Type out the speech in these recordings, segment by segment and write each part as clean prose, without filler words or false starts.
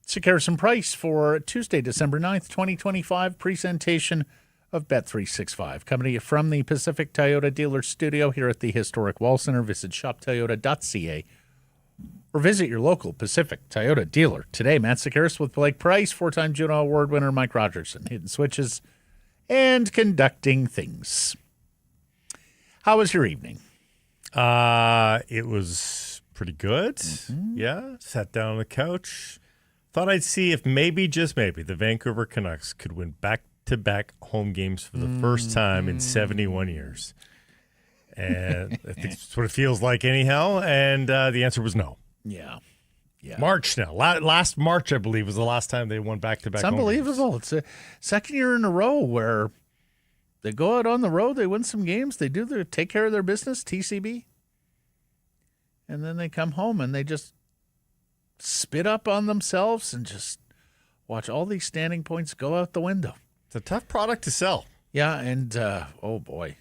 Sekeres and Price for Tuesday, December 9th, 2025, presentation of Bet365. Coming to you from the Pacific Toyota Dealer Studio here at the historic Wall Center. Visit shoptoyota.ca or visit your local Pacific Toyota dealer today. Matt Sekeres with Blake Price, four-time Juno Award winner Mike Rogerson, hitting switches and conducting things. How was your evening? It was pretty good. Mm-hmm. Yeah, sat down on the couch. Thought I'd see if maybe, just maybe, the Vancouver Canucks could win back-to-back home games for the first time in 71 years. And I think that's what it feels like anyhow. And the answer was no. Yeah. March now. Last March, I believe, was the last time they won back-to-back home games. It's unbelievable. It's a second year in a row where they go out on the road, they win some games, they take care of their business, TCB, and then they come home and they just spit up on themselves and just watch all these standing points go out the window. It's a tough product to sell. Yeah, and oh boy.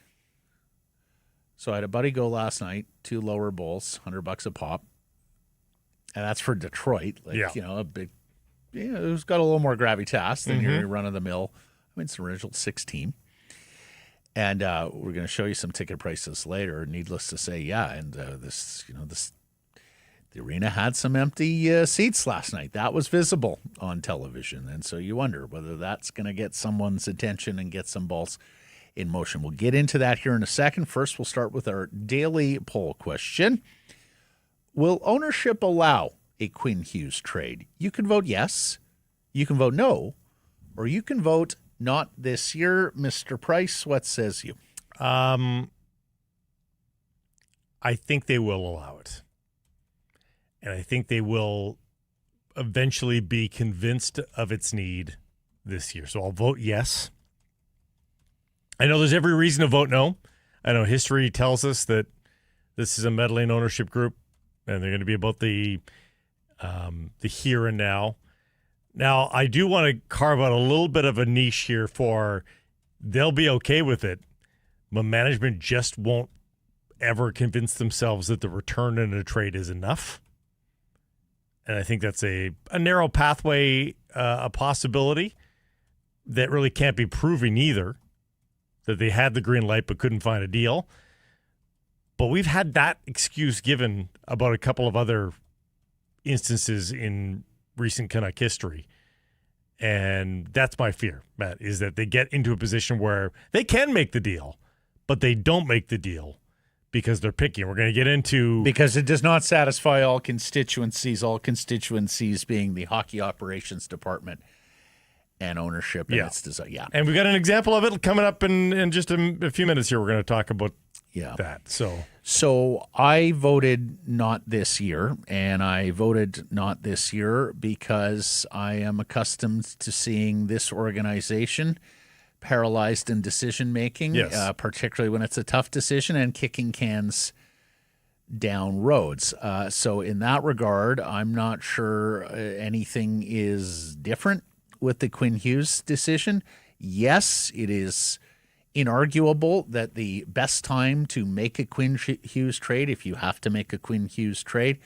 So I had a buddy go last night, 2 lower bowls, $100 a pop. And that's for Detroit. A big, who's got a little more gravitas than your run-of-the-mill. I mean, it's an original 6 team. And we're going to show you some ticket prices later. Needless to say, and the arena had some empty seats last night. That was visible on television. And so you wonder whether that's going to get someone's attention and get some balls in motion. We'll get into that here in a second. First, we'll start with our daily poll question. Will ownership allow a Quinn Hughes trade? You can vote yes, you can vote no, or you can vote not this year. Mr. Price, what says you? I think they will allow it. And I think they will eventually be convinced of its need this year. So I'll vote yes. I know there's every reason to vote no. I know history tells us that this is a meddling ownership group, and they're going to be about the here and now. Now, I do want to carve out a little bit of a niche here for they'll be okay with it, but management just won't ever convince themselves that the return in a trade is enough. And I think that's a narrow pathway, a possibility that really can't be proven either, that they had the green light but couldn't find a deal. But we've had that excuse given about a couple of other instances in recent Canuck history. And that's my fear, Matt, is that they get into a position where they can make the deal, but they don't make the deal because they're picky. We're going to get into... Because it does not satisfy all constituencies being the hockey operations department and ownership. And its design. Yeah. And we've got an example of it coming up in just a few minutes here. We're going to talk about that. So I voted not this year, and I voted not this year because I am accustomed to seeing this organization paralyzed in decision-making, particularly when it's a tough decision, and kicking cans down roads. So in that regard, I'm not sure anything is different with the Quinn Hughes decision. Yes, it is inarguable that the best time to make a Quinn Hughes trade, if you have to make a Quinn Hughes trade,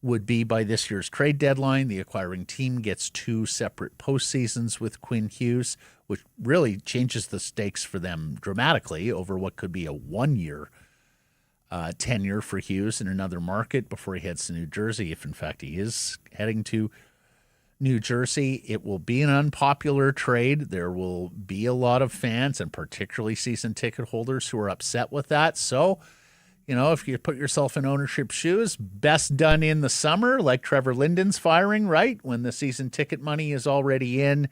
would be by this year's trade deadline. The acquiring team gets 2 separate postseasons with Quinn Hughes, which really changes the stakes for them dramatically over what could be a 1-year tenure for Hughes in another market before he heads to New Jersey, if in fact he is heading to New Jersey. It will be an unpopular trade. There will be a lot of fans and particularly season ticket holders who are upset with that. So, if you put yourself in ownership shoes, best done in the summer, like Trevor Linden's firing, right? When the season ticket money is already in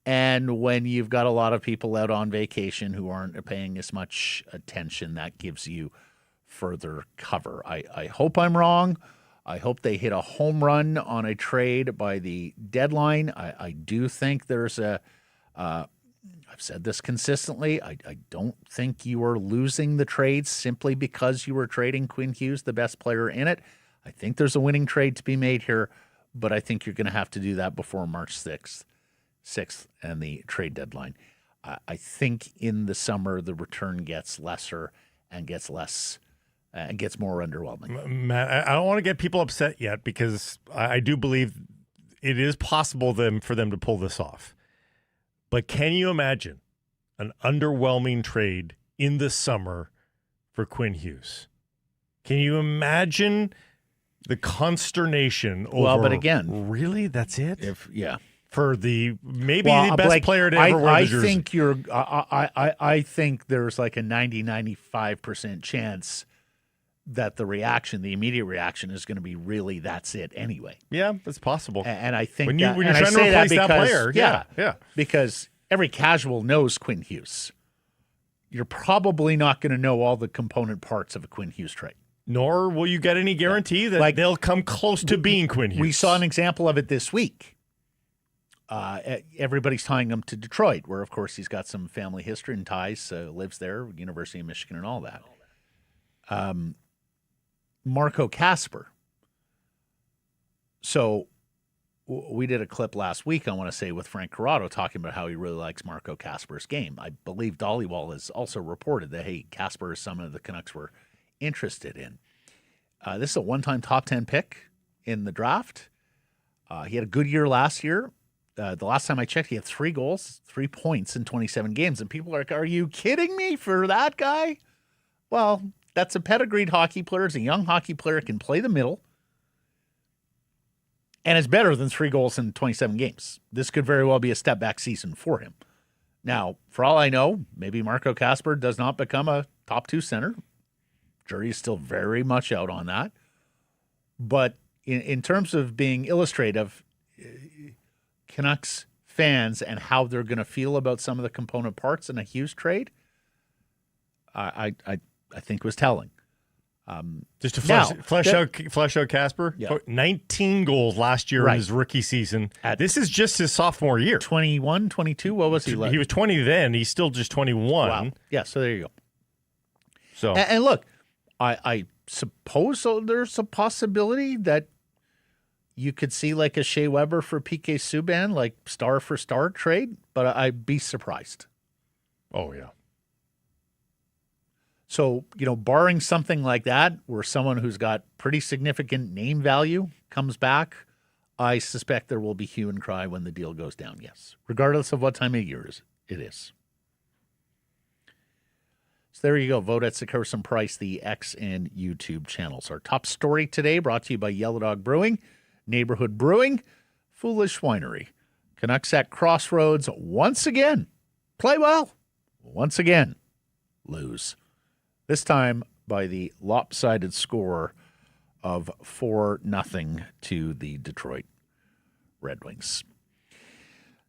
and when you've got a lot of people out on vacation who aren't paying as much attention, that gives you further cover. I hope I'm wrong. I hope they hit a home run on a trade by the deadline. I do think there's a I've said this consistently. I don't think you are losing the trades simply because you were trading Quinn Hughes, the best player in it. I think there's a winning trade to be made here, but I think you're going to have to do that before March 6th and the trade deadline. I think in the summer the return gets lesser and gets less and gets more underwhelming. Matt, I don't want to get people upset yet because I do believe it is possible for them to pull this off. But can you imagine an underwhelming trade in the summer for Quinn Hughes? Can you imagine the consternation over? Well, but again, really, that's it? For the maybe the best player to ever wear the jersey. I think there's like a 90-95% chance that the immediate reaction is going to be really that's it anyway. Yeah, it's possible. And I think when you're trying to replace that player, yeah, because every casual knows Quinn Hughes. You're probably not going to know all the component parts of a Quinn Hughes trade. Nor will you get any guarantee that they'll come close to being Quinn Hughes. We saw an example of it this week. Everybody's tying him to Detroit, where, of course, he's got some family history and ties, lives there, University of Michigan and all that. Marco Kasper. So we did a clip last week, I want to say, with Frank Corrado talking about how he really likes Marco Kasper's game. I believe Dollywall has also reported that, hey, Kasper is someone the Canucks were interested in. This is a one-time top 10 pick in the draft. He had a good year last year. The last time I checked, he had 3 goals, 3 points in 27 games. And people are like, are you kidding me for that guy? Well, that's a pedigreed hockey player. He's a young hockey player, can play the middle. And it's better than 3 goals in 27 games. This could very well be a step-back season for him. Now, for all I know, maybe Marco Kasper does not become a top 2 center. Jury is still very much out on that. But in terms of being illustrative, Canucks fans and how they're going to feel about some of the component parts in a Hughes trade, I think was telling. Just to flesh out Kasper, 19 goals last year in his rookie season. This is just his sophomore year. 21, 22, what was he like? He was 20 then. He's still just 21. Wow. Yeah, so there you go. So and look, I suppose there's a possibility that you could see like a Shea Weber for PK Subban, like star for star trade, but I'd be surprised. Oh, yeah. So, barring something like that, where someone who's got pretty significant name value comes back, I suspect there will be hue and cry when the deal goes down, yes, regardless of what time of year it is. So there you go. Vote at Sekeres and Price, the X and YouTube channels. Our top story today brought to you by Yellow Dog Brewing, Neighborhood Brewing, Foolish Winery. Canucks at crossroads once again. Play well. Once again, lose. This time by the lopsided score of 4-0 to the Detroit Red Wings.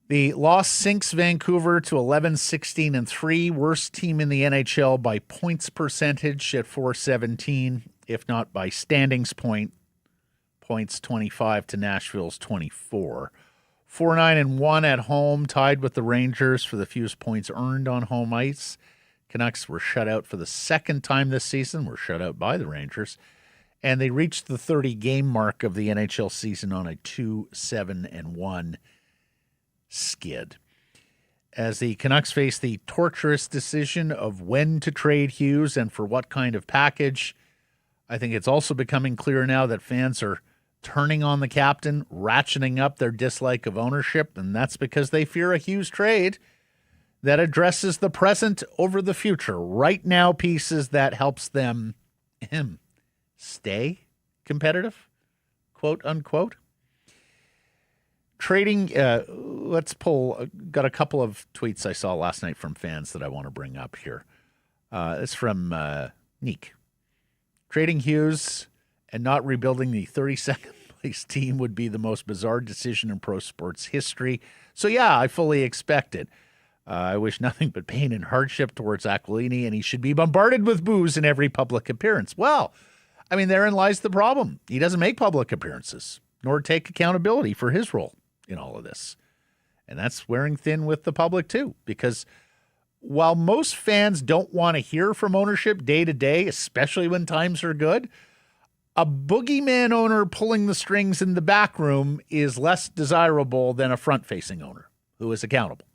The loss sinks Vancouver to 11-16-3, worst team in the NHL by points percentage at .417, if not by standings points 25 to Nashville's 24. 4-9-1 at home, tied with the Rangers for the fewest points earned on home ice. Canucks were shut out for the second time this season, were shut out by the Rangers, and they reached the 30-game mark of the NHL season on a 2-7-1 skid. As the Canucks face the torturous decision of when to trade Hughes and for what kind of package, I think it's also becoming clear now that fans are turning on the captain, ratcheting up their dislike of ownership, and that's because they fear a Hughes trade that addresses the present over the future. Right now, pieces that helps them stay competitive, quote unquote. Trading, got a couple of tweets I saw last night from fans that I want to bring up here. It's from Neek. Trading Hughes and not rebuilding the 32nd place team would be the most bizarre decision in pro sports history. So yeah, I fully expect it. I wish nothing but pain and hardship towards Aquilini, and he should be bombarded with boos in every public appearance. Well, I mean, therein lies the problem. He doesn't make public appearances, nor take accountability for his role in all of this. And that's wearing thin with the public too, because while most fans don't want to hear from ownership day to day, especially when times are good, a boogeyman owner pulling the strings in the back room is less desirable than a front-facing owner who is accountable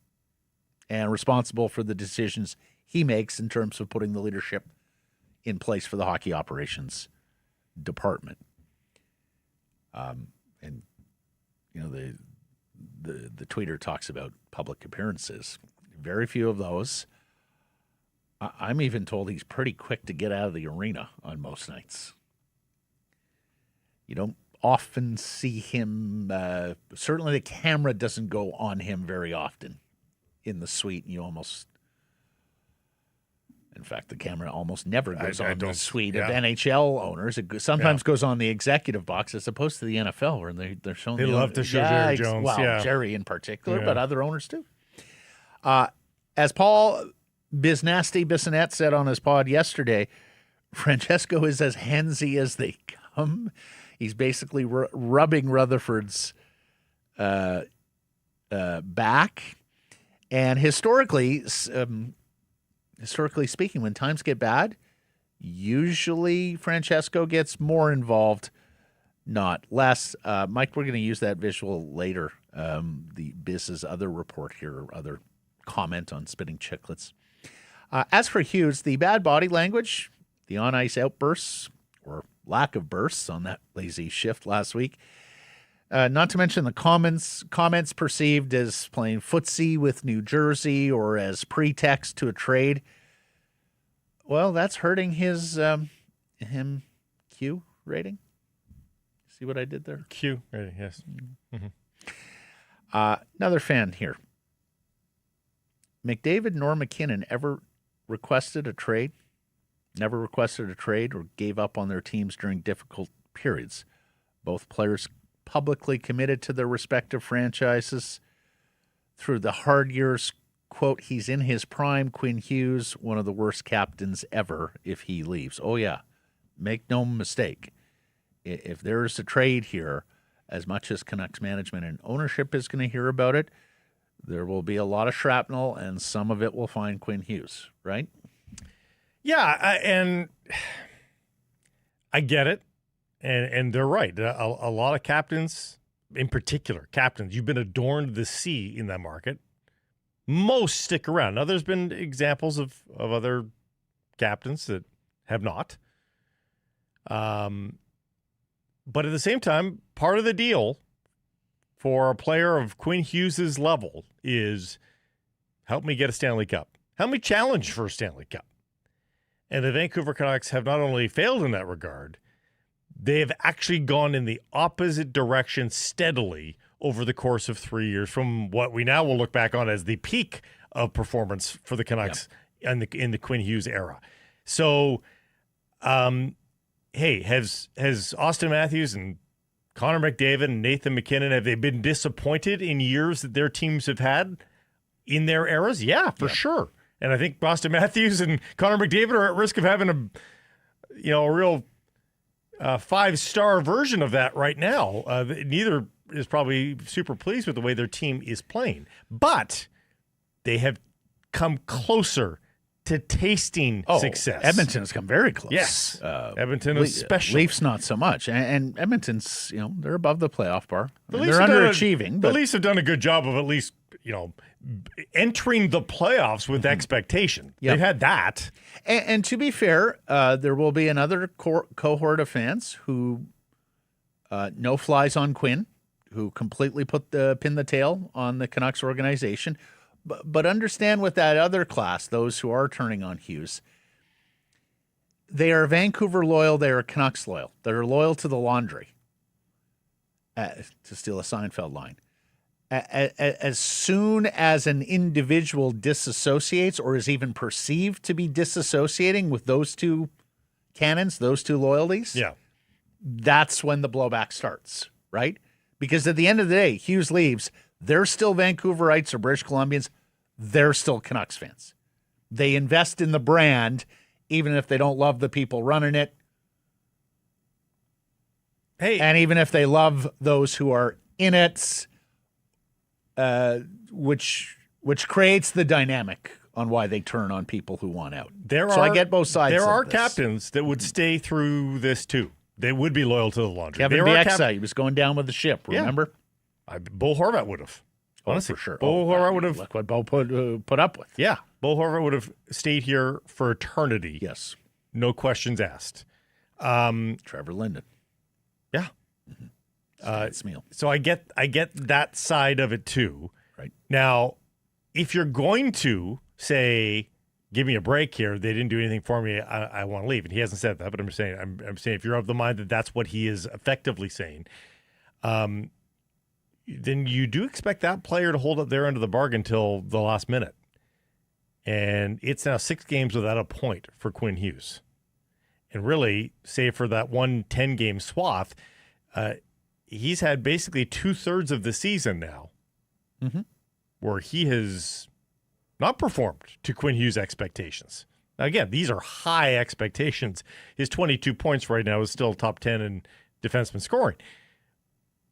and responsible for the decisions he makes in terms of putting the leadership in place for the hockey operations department. And you know, the tweeter talks about public appearances. Very few of those. I'm even told he's pretty quick to get out of the arena on most nights. You don't often see him. Certainly, the camera doesn't go on him very often in the suite. In fact, the camera almost never goes on the suite of NHL owners. It sometimes goes on the executive box as opposed to the NFL, where they're showing. They love to show Jerry Jones. Well, Jerry in particular, but other owners too. As Paul Bissonnette said on his pod yesterday, Francesco is as handsy as they come. He's basically rubbing Rutherford's back. And historically speaking, when times get bad, usually Francesco gets more involved, not less. Mike, we're going to use that visual later. The Biz's other report here, other comment on spitting chicklets. As for Hughes, the bad body language, the on-ice outbursts, or lack of bursts on that lazy shift last week, not to mention the comments perceived as playing footsie with New Jersey or as pretext to a trade. Well, that's hurting his him Q rating. See what I did there? Q rating, yes. Mm-hmm. Another fan here. McDavid nor McKinnon ever requested a trade, never requested a trade or gave up on their teams during difficult periods. Both players publicly committed to their respective franchises through the hard years. Quote, he's in his prime, Quinn Hughes, one of the worst captains ever if he leaves. Oh, yeah. Make no mistake. If there's a trade here, as much as Canucks management and ownership is going to hear about it, there will be a lot of shrapnel, and some of it will find Quinn Hughes, right? Yeah, and I get it, and they're right. A lot of captains, in particular, you've been adorned to see in that market. Most stick around. Now, there's been examples of other captains that have not. But at the same time, part of the deal for a player of Quinn Hughes' level is help me get a Stanley Cup. Help me challenge for a Stanley Cup. And the Vancouver Canucks have not only failed in that regard, they have actually gone in the opposite direction steadily over the course of 3 years from what we now will look back on as the peak of performance for the Canucks in the Quinn Hughes era. So, hey, has Austin Matthews and Connor McDavid and Nathan McKinnon, have they been disappointed in years that their teams have had in their eras? Yeah, for sure. And I think Austin Matthews and Connor McDavid are at risk of having a real five-star version of that right now. Neither is probably super pleased with the way their team is playing. But they have come closer to tasting success. Edmonton has come very close. Yes. Edmonton especially. Leafs not so much. And Edmonton's, they're above the playoff bar. They're underachieving. The Leafs have done a good job of at least, entering the playoffs with expectation. Yep. They've had that. And to be fair, there will be another cohort of fans who no flies on Quinn, who completely pin the tail on the Canucks organization. But understand with that other class, those who are turning on Hughes, they are Vancouver loyal, they are Canucks loyal. They're loyal to the laundry, to steal a Seinfeld line. As soon as an individual disassociates or is even perceived to be disassociating with those two canons, those two loyalties, that's when the blowback starts, right? Because at the end of the day, Hughes leaves, they're still Vancouverites or British Columbians. They're still Canucks fans. They invest in the brand, even if they don't love the people running it. Hey, and even if they love those who are in it, which creates the dynamic on why they turn on people who want out. I get both sides. There are this. captains that would stay through this too. They would be loyal to the laundry. Kevin Bieksa, he was going down with the ship. Remember? Bo Horvat would have. Honestly, for sure. Bo Horvat would have. Look what Bo put up with. Yeah, Bo Horvat would have stayed here for eternity. Yes, no questions asked. Trevor Linden. Yeah. Smeal. So I get that side of it too. Right. Now, if you're going to say, give me a break here, they didn't do anything for me, I want to leave. And he hasn't said that, but I'm saying if you're of the mind that that's what he is effectively saying, then you do expect that player to hold up their end of the bargain till the last minute. And it's now 6 games without a point for Quinn Hughes. And really, save for that 1 10-game swath, he's had basically 2/3 of the season now where he has not performed to Quinn Hughes' expectations. Now, again, these are high expectations. His 22 points right now is still top 10 in defenseman scoring.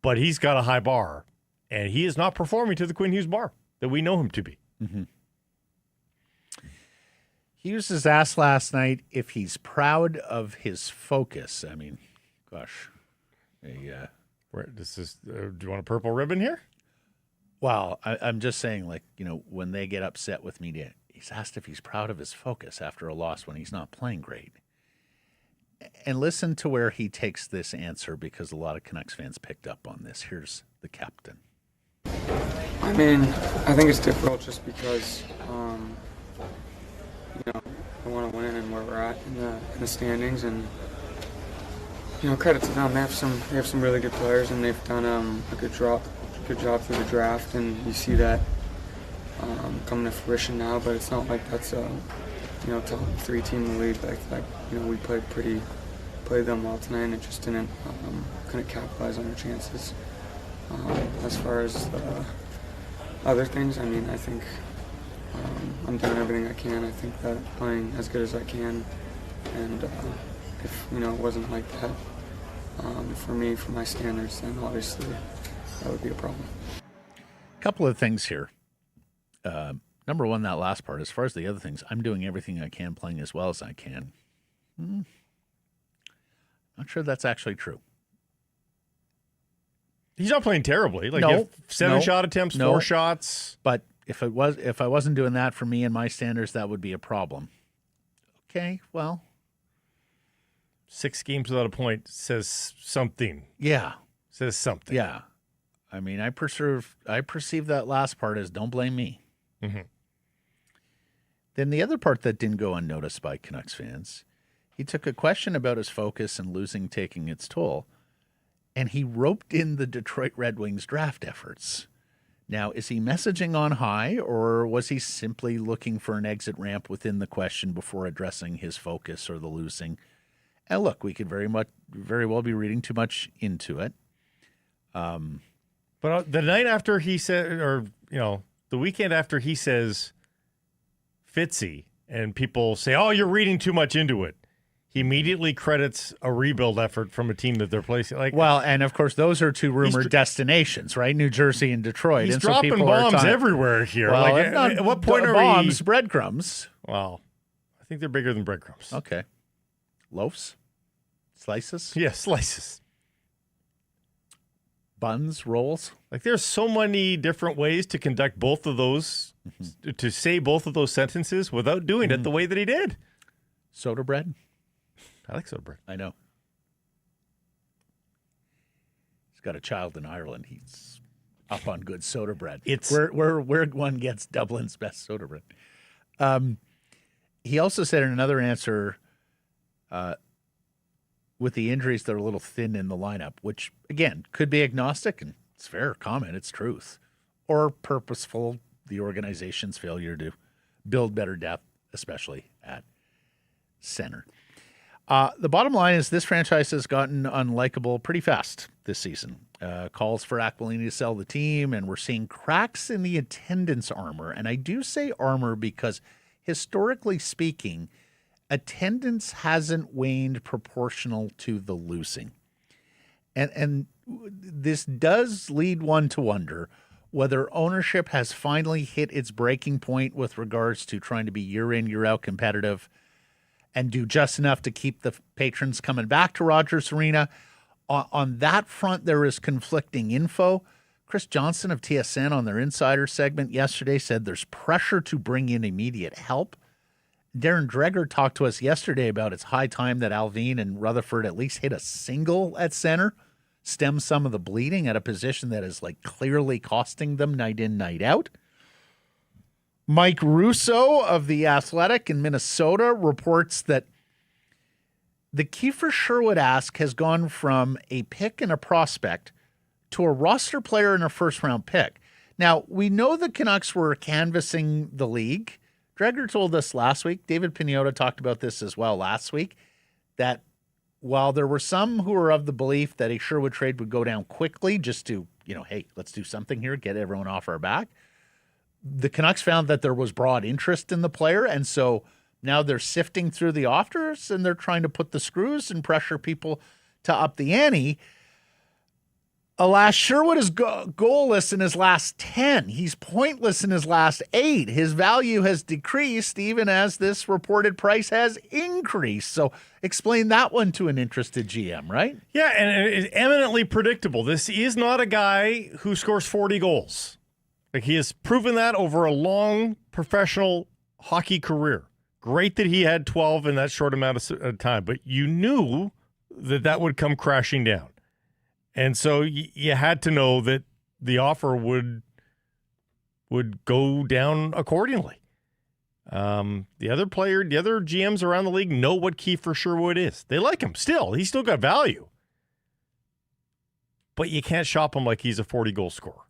But he's got a high bar, and he is not performing to the Quinn Hughes bar that we know him to be. Hughes was asked last night if he's proud of his focus. I mean, gosh. Do you want a purple ribbon here? Well, I'm just saying, when they get upset with media, he's asked if he's proud of his focus after a loss when he's not playing great. And listen to where he takes this answer, because a lot of Canucks fans picked up on this. Here's the captain. I mean, I think it's difficult just because, I want to win and where we're at in the standings, and credit to them. They have some really good players, and they've done a good job through the draft, and you see that coming to fruition now. But it's not like that's a top 3 team in the league. We played them well tonight, and it just couldn't capitalize on our chances. As far as other things, I mean, I think I'm doing everything I can. I think that playing as good as I can, and if it wasn't like that for me, for my standards, then obviously that would be a problem. A couple of things here. Number one, that last part. As far as the other things, I'm doing everything I can, playing as well as I can. Not sure that's actually true. He's not playing terribly. No, 7 shot attempts, 4 shots. But if I wasn't doing that for me and my standards, that would be a problem. Okay, well, 6 games without a point says something. Yeah. Says something. Yeah. I mean, I perceive that last part as don't blame me. Then the other part that didn't go unnoticed by Canucks fans, he took a question about his focus and losing taking its toll, and he roped in the Detroit Red Wings draft efforts. Now, is he messaging on high, or was he simply looking for an exit ramp within the question before addressing his focus or the losing? And look, we could very well be reading too much into it. But the night after he said, or the weekend after he says Fitzy, and people say, "Oh, you're reading too much into it," he immediately credits a rebuild effort from a team that they're placing. Well, and of course, those are two rumored destinations, right? New Jersey and Detroit. He's and dropping so bombs everywhere here. Well, at what point are bombs? Breadcrumbs. Well, I think they're bigger than breadcrumbs. Okay. Loaves? Slices? Yeah, slices. Buns? Rolls? There's so many different ways to conduct both of those, to say both of those sentences without doing it the way that he did. Soda bread? I like soda bread. I know. He's got a child in Ireland. He's up on good soda bread. It's where one gets Dublin's best soda bread. He also said in another answer, with the injuries, they're a little thin in the lineup, which, again, could be agnostic, and it's fair comment, it's truth, or purposeful, the organization's failure to build better depth, especially at center. The bottom line is this franchise has gotten unlikable pretty fast this season. Calls for Aquilini to sell the team, and we're seeing cracks in the attendance armor. And I do say armor because, historically speaking, attendance hasn't waned proportional to the losing. And this does lead one to wonder whether ownership has finally hit its breaking point with regards to trying to be year in, year out competitive and do just enough to keep the patrons coming back to Rogers Arena. On that front, there is conflicting info. Chris Johnson of TSN on their Insider segment yesterday said there's pressure to bring in immediate help. Darren Dreger talked to us yesterday about it's high time that Alvin and Rutherford at least hit a single at center, stem some of the bleeding at a position that is like clearly costing them night in, night out. Mike Russo of The Athletic in Minnesota reports that the Kiefer Sherwood ask has gone from a pick and a prospect to a roster player and a first-round pick. Now, we know the Canucks were canvassing the league. Dreger told us last week, David Piniota talked about this as well last week, that while there were some who were of the belief that a Sherwood trade would go down quickly just to, hey, let's do something here, get everyone off our back, the Canucks found that there was broad interest in the player, and so now they're sifting through the offers and they're trying to put the screws and pressure people to up the ante. Alas, Sherwood is goalless in his last 10. He's pointless in his last 8. His value has decreased even as this reported price has increased. So explain that one to an interested GM, right? Yeah, and it's eminently predictable. This is not a guy who scores 40 goals. Like, he has proven that over a long professional hockey career. Great that he had 12 in that short amount of time, but you knew that would come crashing down. And so you had to know that the offer would go down accordingly. The other GMs around the league know what Kiefer Sherwood is. They like him still. He's still got value. But you can't shop him like he's a 40-goal scorer.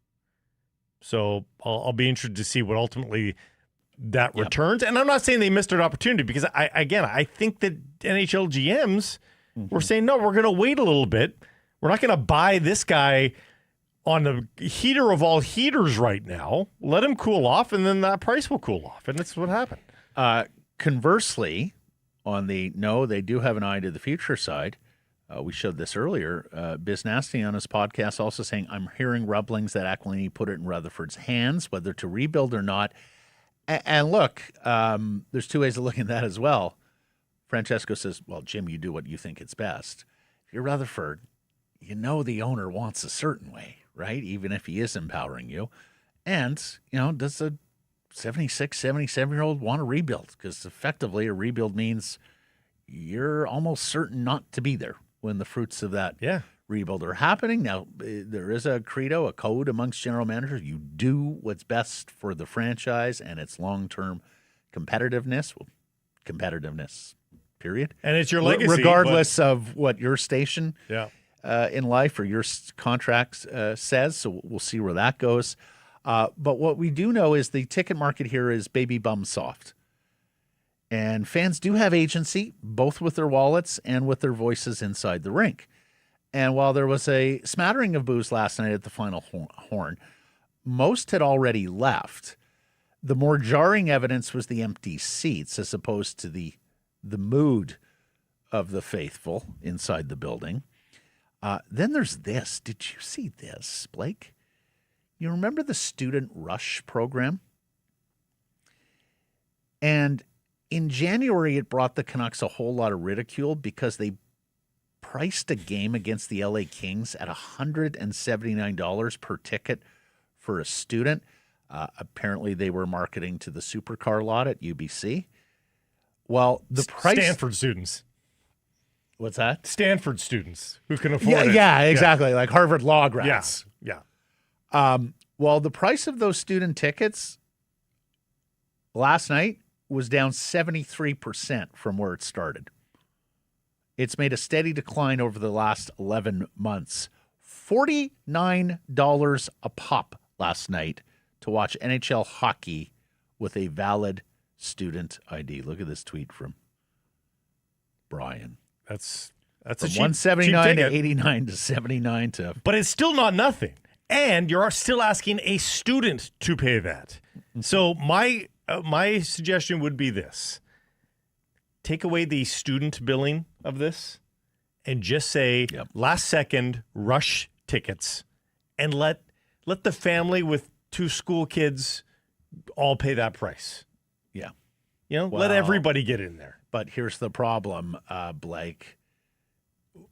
So I'll be interested to see what ultimately that returns. And I'm not saying they missed an opportunity because, I think that NHL GMs were saying, no, we're going to wait a little bit. We're not going to buy this guy on the heater of all heaters right now. Let him cool off, and then that price will cool off. And that's what happened. Conversely, on the no, they do have an eye to the future side. We showed this earlier. Biz Nasty on his podcast also saying, I'm hearing rumblings that Aquilini put it in Rutherford's hands, whether to rebuild or not. And look, there's two ways of looking at that as well. Francesco says, well, Jim, you do what you think is best. If you're Rutherford, the owner wants a certain way, right? Even if he is empowering you. And, does a 76, 77-year-old want to rebuild? Because effectively a rebuild means you're almost certain not to be there when the fruits of that rebuild are happening. Now, there is a credo, a code amongst general managers. You do what's best for the franchise and its long-term competitiveness. Well, competitiveness, period. And it's your legacy. Regardless of what your station in life or your contract says. So we'll see where that goes. But what we do know is the ticket market here is baby bum soft. And fans do have agency, both with their wallets and with their voices inside the rink. And while there was a smattering of boos last night at the final horn, most had already left. The more jarring evidence was the empty seats as opposed to the mood of the faithful inside the building. Then there's this. Did you see this, Blake? You remember the Student Rush program? And in January, it brought the Canucks a whole lot of ridicule because they priced a game against the LA Kings at $179 per ticket for a student. Apparently, they were marketing to the supercar lot at UBC. Well, the price... Stanford students. What's that? Stanford students who can afford it. Yeah, exactly. Like Harvard Law grads. Yeah. Well, the price of those student tickets last night was down 73% from where it started. It's made a steady decline over the last 11 months. $49 a pop last night to watch NHL hockey with a valid student ID. Look at this tweet from Brian. That's from a cheap, 179 cheap to 89 to 79 to... But it's still not nothing. And you're still asking a student to pay that. So my suggestion would be this. Take away the student billing of this and just say last second rush tickets and let the family with two school kids all pay that price. Yeah. Let everybody get in there. But here's the problem, Blake.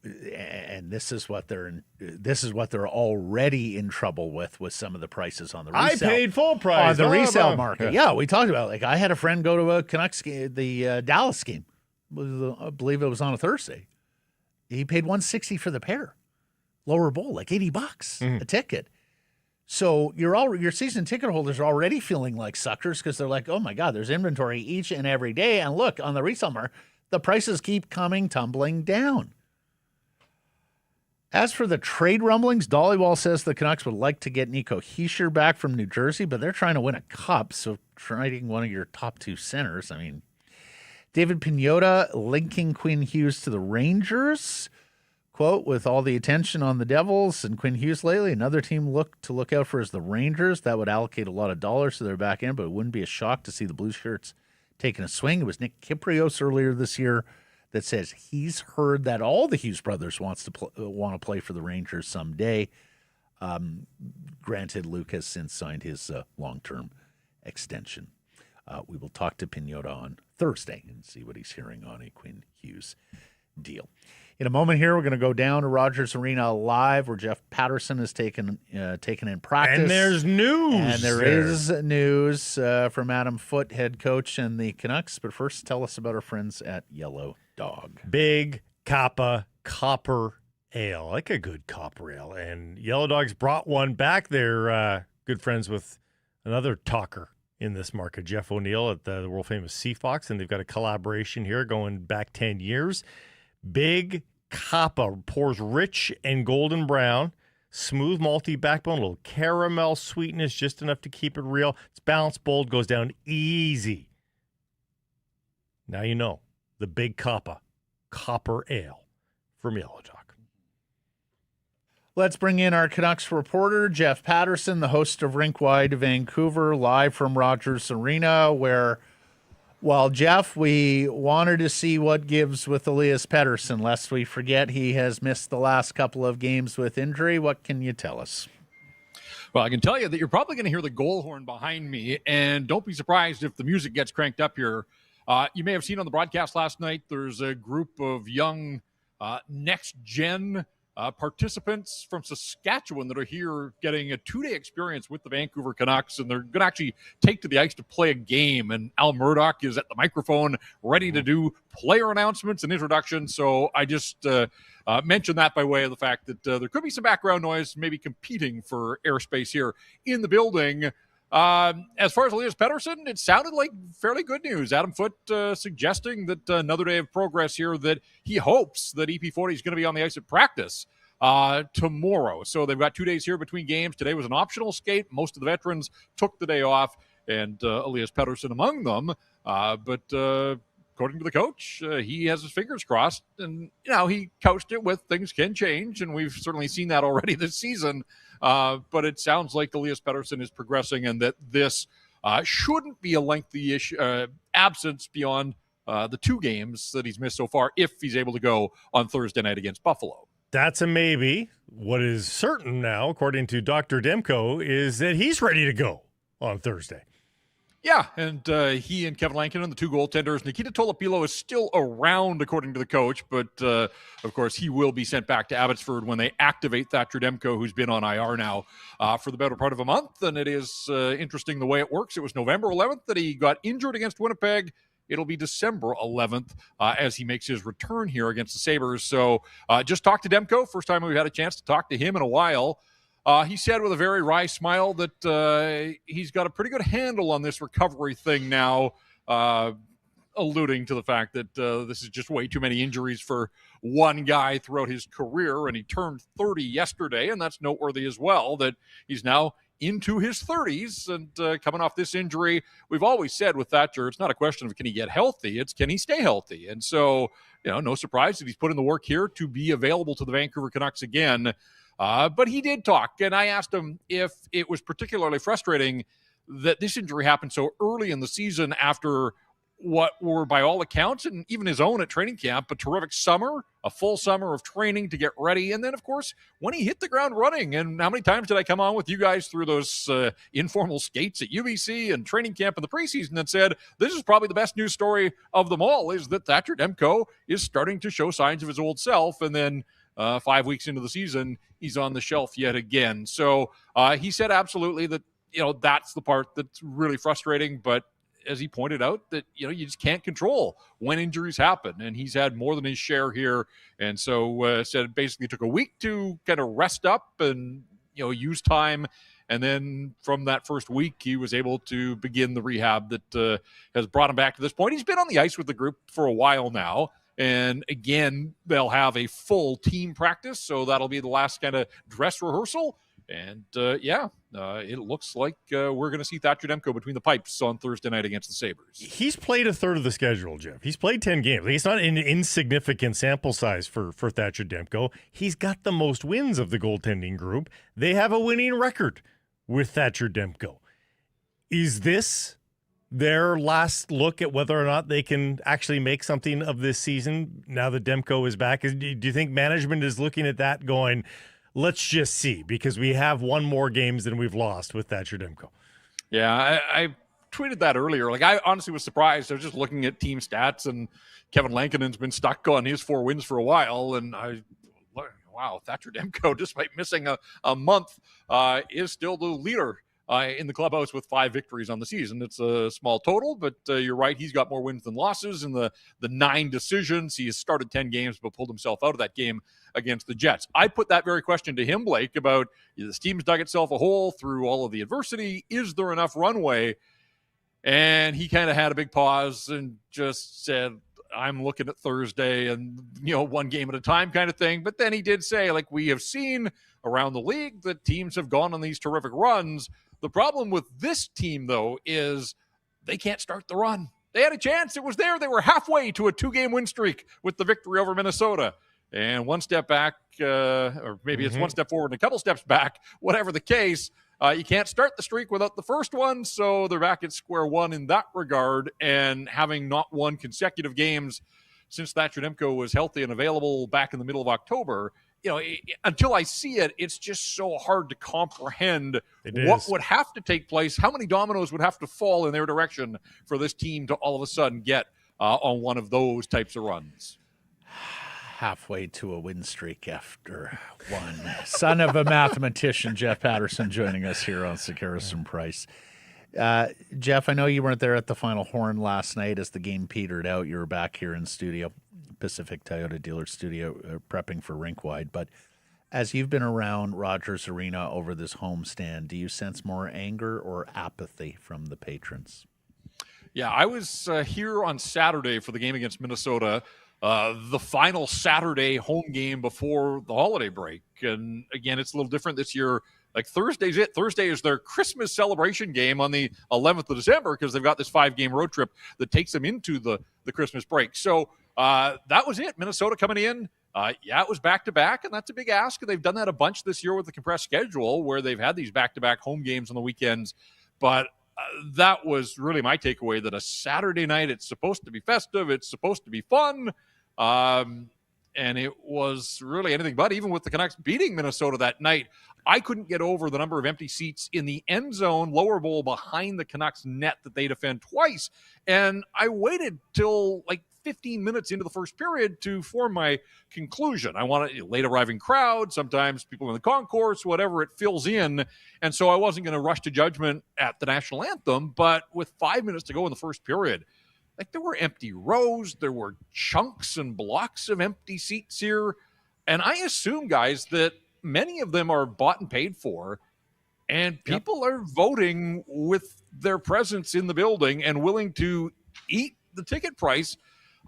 And this is what they're already in trouble with some of the prices on the resale. I paid full price on the resale market. Yeah, we talked about it. Like, I had a friend go to a Canucks game, the Dallas game. I believe it was on a Thursday. He paid $160 for the pair, lower bowl, like $80 a ticket. So your season ticket holders are already feeling like suckers because they're like, oh my God, there's inventory each and every day. And look, on the resale market, the prices keep tumbling down. As for the trade rumblings, Dollywall says the Canucks would like to get Nico Hischier back from New Jersey, but they're trying to win a cup, so trading one of your top two centers. I mean, David Pagnotta linking Quinn Hughes to the Rangers. Quote, with all the attention on the Devils and Quinn Hughes lately, another team to look out for is the Rangers. That would allocate a lot of dollars to their back end, but it wouldn't be a shock to see the Blue Shirts taking a swing. It was Nick Kypreos earlier this year that says he's heard that all the Hughes brothers want to play for the Rangers someday. Granted, Luke has since signed his long-term extension. We will talk to Pagnotta on Thursday and see what he's hearing on a Quinn Hughes deal. In a moment here, we're going to go down to Rogers Arena Live, where Jeff Patterson is taken in practice. And there's news. And there is news from Adam Foote, head coach, and the Canucks. But first, tell us about our friends at Yellow Dog. Big Kappa Copper Ale. I like a good copper ale. And Yellow Dog's brought one back. They're good friends with another talker in this market, Jeff O'Neill at the world-famous Seafox, and they've got a collaboration here going back 10 years. Big Kappa pours rich and golden brown, smooth malty backbone, a little caramel sweetness, just enough to keep it real. It's balanced, bold, goes down easy. Now you know, the Big Kappa Copper Ale from Yellow Dog. Let's bring in our Canucks reporter, Jeff Patterson, the host of RinkWide Vancouver, live from Rogers Arena, where, well, Jeff, we wanted to see what gives with Elias Pettersson, lest we forget he has missed the last couple of games with injury. What can you tell us? Well, I can tell you that you're probably going to hear the goal horn behind me, and don't be surprised if the music gets cranked up here. You may have seen on the broadcast last night, there's a group of young next-gen participants from Saskatchewan that are here getting a 2-day experience with the Vancouver Canucks, and they're going to actually take to the ice to play a game. And Al Murdoch is at the microphone ready to do player announcements and introductions. So I just mentioned that by way of the fact that there could be some background noise, maybe competing for airspace here in the building. As far as Elias Pettersson, it sounded like fairly good news. Adam Foote suggesting that another day of progress here, that he hopes that EP40 is going to be on the ice at practice tomorrow. So they've got 2 days here between games. Today was an optional skate. Most of the veterans took the day off, and Elias Pettersson among them. But according to the coach, he has his fingers crossed, and he couched it with things can change, and we've certainly seen that already this season. But it sounds like Elias Pettersson is progressing, and that this shouldn't be a lengthy absence beyond the 2 games that he's missed so far, if he's able to go on Thursday night against Buffalo. That's a maybe. What is certain now, according to Dr. Demko, is that he's ready to go on Thursday. Yeah, and he and Kevin Lankinen, the 2 goaltenders. Nikita Tolopilo is still around, according to the coach, but of course he will be sent back to Abbotsford when they activate Thatcher Demco, who's been on IR now for the better part of a month. And it is interesting the way it works. It was November 11th that he got injured against Winnipeg. It'll be December 11th as he makes his return here against the Sabres. So just talked to Demko. First time we've had a chance to talk to him in a while. He said with a very wry smile that he's got a pretty good handle on this recovery thing now, alluding to the fact that this is just way too many injuries for one guy throughout his career. And he turned 30 yesterday, and that's noteworthy as well, that he's now into his 30s and coming off this injury. We've always said with Thatcher, it's not a question of can he get healthy, it's can he stay healthy. And so, no surprise that he's put in the work here to be available to the Vancouver Canucks again. But he did talk, and I asked him if it was particularly frustrating that this injury happened so early in the season after what were, by all accounts, and even his own at training camp, a terrific summer, a full summer of training to get ready. And then, of course, when he hit the ground running, and how many times did I come on with you guys through those informal skates at UBC and training camp in the preseason and said, this is probably the best news story of them all, is that Thatcher Demco is starting to show signs of his old self. And then 5 weeks into the season, he's on the shelf yet again. So he said absolutely that, that's the part that's really frustrating. But as he pointed out, that, you just can't control when injuries happen. And he's had more than his share here. And so said it basically took a week to kind of rest up and, use time. And then from that first week, he was able to begin the rehab that has brought him back to this point. He's been on the ice with the group for a while now. And again, they'll have a full team practice. So that'll be the last kind of dress rehearsal. And it looks like we're going to see Thatcher Demco between the pipes on Thursday night against the Sabres. He's played a third of the schedule, Jeff. He's played 10 games. It's not an insignificant sample size for Thatcher Demco. He's got the most wins of the goaltending group. They have a winning record with Thatcher Demco. Is this their last look at whether or not they can actually make something of this season now that Demco is back? Do you think management is looking at that going, let's just see, because we have one more games than we've lost with Thatcher Demco? Yeah, I tweeted that earlier. I honestly was surprised. I was just looking at team stats, and Kevin Lankinen's been stuck on his 4 wins for a while. And wow, Thatcher Demco, despite missing a month, is still the leader in the clubhouse with 5 victories on the season. It's a small total, but you're right. He's got more wins than losses. In the 9 decisions, he has started 10 games, but pulled himself out of that game against the Jets. I put that very question to him, Blake, about this team's dug itself a hole through all of the adversity. Is there enough runway? And he kind of had a big pause and just said, I'm looking at Thursday and, one game at a time kind of thing. But then he did say, we have seen around the league that teams have gone on these terrific runs. The problem with this team, though, is they can't start the run. They had a chance. It was there. They were halfway to a 2-game win streak with the victory over Minnesota. And one step back, or maybe it's one step forward and a couple steps back, whatever the case, you can't start the streak without the first one. So they're back at square one in that regard. And having not won consecutive games since Thatcher Demco was healthy and available back in the middle of October, until I see it, it's just so hard to comprehend what would have to take place, how many dominoes would have to fall in their direction for this team to all of a sudden get on one of those types of runs. Halfway to a win streak after one. Son of a mathematician, Jeff Patterson, joining us here on Sekeres and Price. Jeff, I know you weren't there at the final horn last night as the game petered out. You were back here in studio, Pacific Toyota Dealer Studio, prepping for RinkWide. But as you've been around Rogers Arena over this homestand, do you sense more anger or apathy from the patrons? Yeah, I was here on Saturday for the game against Minnesota, the final Saturday home game before the holiday break. And again, it's a little different this year. Thursday's it. Thursday is their Christmas celebration game on the 11th of December because they've got this 5-game road trip that takes them into the Christmas break. So that was it. Minnesota coming in. It was back-to-back, and that's a big ask. And they've done that a bunch this year with the compressed schedule where they've had these back-to-back home games on the weekends. But that was really my takeaway, that a Saturday night, it's supposed to be festive. It's supposed to be fun. And it was really anything but. Even with the Canucks beating Minnesota that night, I couldn't get over the number of empty seats in the end zone, lower bowl behind the Canucks net that they defend twice. And I waited till 15 minutes into the first period to form my conclusion. I wanted a late arriving crowd, sometimes people in the concourse, whatever it fills in. And so I wasn't going to rush to judgment at the national anthem. But with 5 minutes to go in the first period, there were empty rows, there were chunks and blocks of empty seats here. And I assume, guys, that many of them are bought and paid for, and people are voting with their presence in the building and willing to eat the ticket price.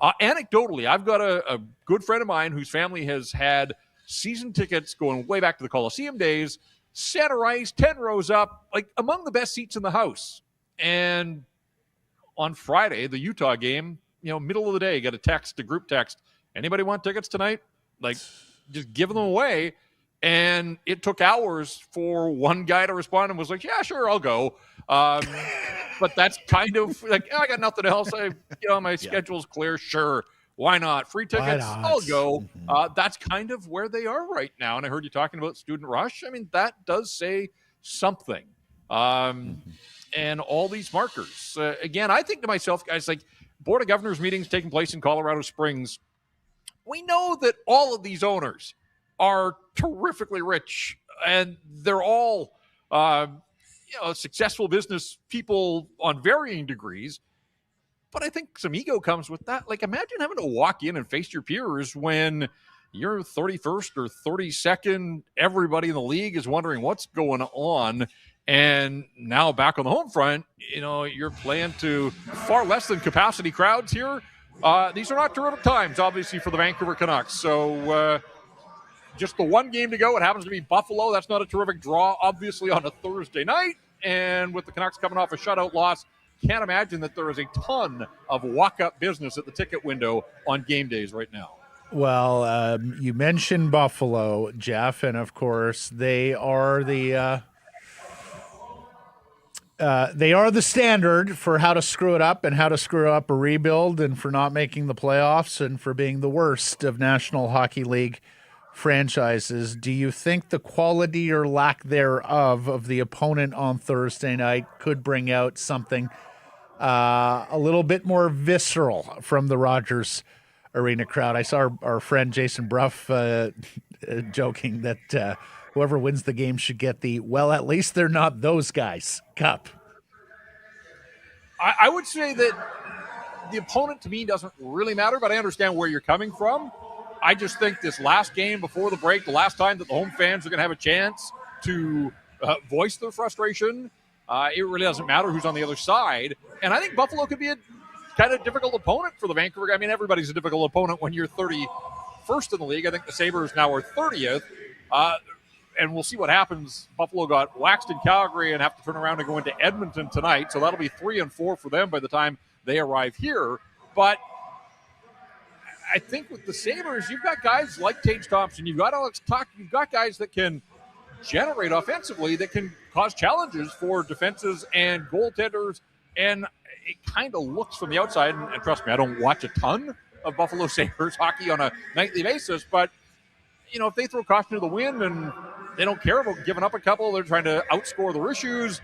Anecdotally, I've got a good friend of mine whose family has had season tickets going way back to the Coliseum days, center ice, 10 rows up, among the best seats in the house. And on Friday, the Utah game, middle of the day, got a group text. Anybody want tickets tonight? Just giving them away. And it took hours for one guy to respond and was like, yeah, sure, I'll go. but that's kind of like, I got nothing else. My schedule's clear. Sure. Why not? Free tickets, I'll go. That's kind of where they are right now. And I heard you talking about student rush. I mean, that does say something. And all these markers. Again, I think to myself, guys, like Board of Governors meetings taking place in Colorado Springs. We know that all of these owners are terrifically rich, and they're all successful business people on varying degrees. But I think some ego comes with that. Like, imagine having to walk in and face your peers when you're 31st or 32nd. Everybody in the league is wondering what's going on. And now back on the home front, you're playing to far less than capacity crowds here. These are not terrific times, obviously, for the Vancouver Canucks. So just the one game to go. It happens to be Buffalo. That's not a terrific draw, obviously, on a Thursday night. And with the Canucks coming off a shutout loss, can't imagine that there is a ton of walk-up business at the ticket window on game days right now. Well, you mentioned Buffalo, Jeff, and of course they are the standard for how to screw it up and how to screw up a rebuild and for not making the playoffs and for being the worst of National Hockey League franchises. Do you think the quality or lack thereof of the opponent on Thursday night could bring out something a little bit more visceral from the Rogers Arena crowd? I saw our friend Jason Bruff joking that whoever wins the game should get at least they're not those guys cup. I would say that the opponent to me doesn't really matter, but I understand where you're coming from. I just think this last game before the break, the last time that the home fans are going to have a chance to voice their frustration, it really doesn't matter who's on the other side. And I think Buffalo could be a kind of difficult opponent for the Vancouver. I mean, everybody's a difficult opponent when you're 31st in the league. I think the Sabres now are 30th. And we'll see what happens. Buffalo got waxed in Calgary and have to turn around and go into Edmonton tonight. So that'll be 3-4 for them by the time they arrive here. But I think with the Sabres, you've got guys like Tage Thompson. You've got Alex Tuch. You've got guys that can generate offensively, that can cause challenges for defenses and goaltenders. And it kind of looks from the outside, and trust me, I don't watch a ton of Buffalo Sabres hockey on a nightly basis, but if they throw caution to the wind and they don't care about giving up a couple, they're trying to outscore their issues,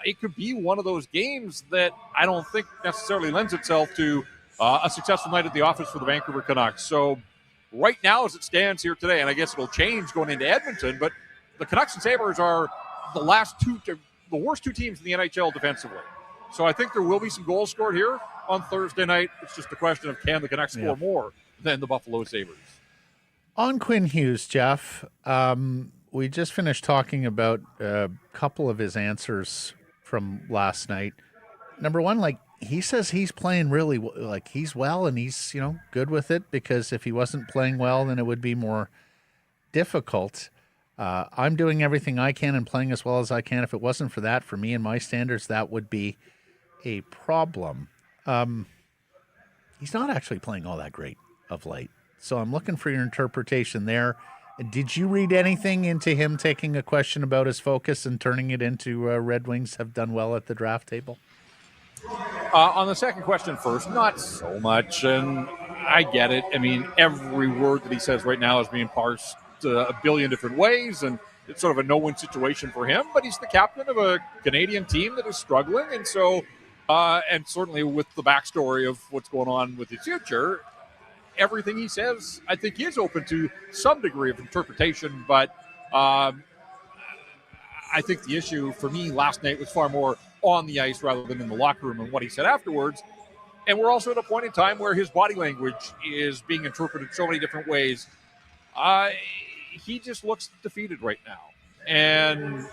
it could be one of those games that I don't think necessarily lends itself to a successful night at the office for the Vancouver Canucks. So right now as it stands here today, and I guess it'll change going into Edmonton, but the Canucks and Sabres are the worst two teams in the NHL defensively. So I think there will be some goals scored here on Thursday night. It's just a question of can the Canucks score more than the Buffalo Sabres. On Quinn Hughes, Jeff, we just finished talking about a couple of his answers from last night. Number one, he says he's playing really he's well and he's, good with it, because if he wasn't playing well, then it would be more difficult. I'm doing everything I can and playing as well as I can. If it wasn't for that, for me and my standards, that would be a problem. He's not actually playing all that great of late. So I'm looking for your interpretation there. Did you read anything into him taking a question about his focus and turning it into Red Wings have done well at the draft table? On the second question first, not so much. And I get it. I mean, every word that he says right now is being parsed a billion different ways, and it's sort of a no-win situation for him. But he's the captain of a Canadian team that is struggling. And so, and certainly with the backstory of what's going on with his future, everything he says, I think, is open to some degree of interpretation. But I think the issue for me last night was far more on the ice rather than in the locker room and what he said afterwards. And we're also at a point in time where his body language is being interpreted so many different ways. He just looks defeated right now. And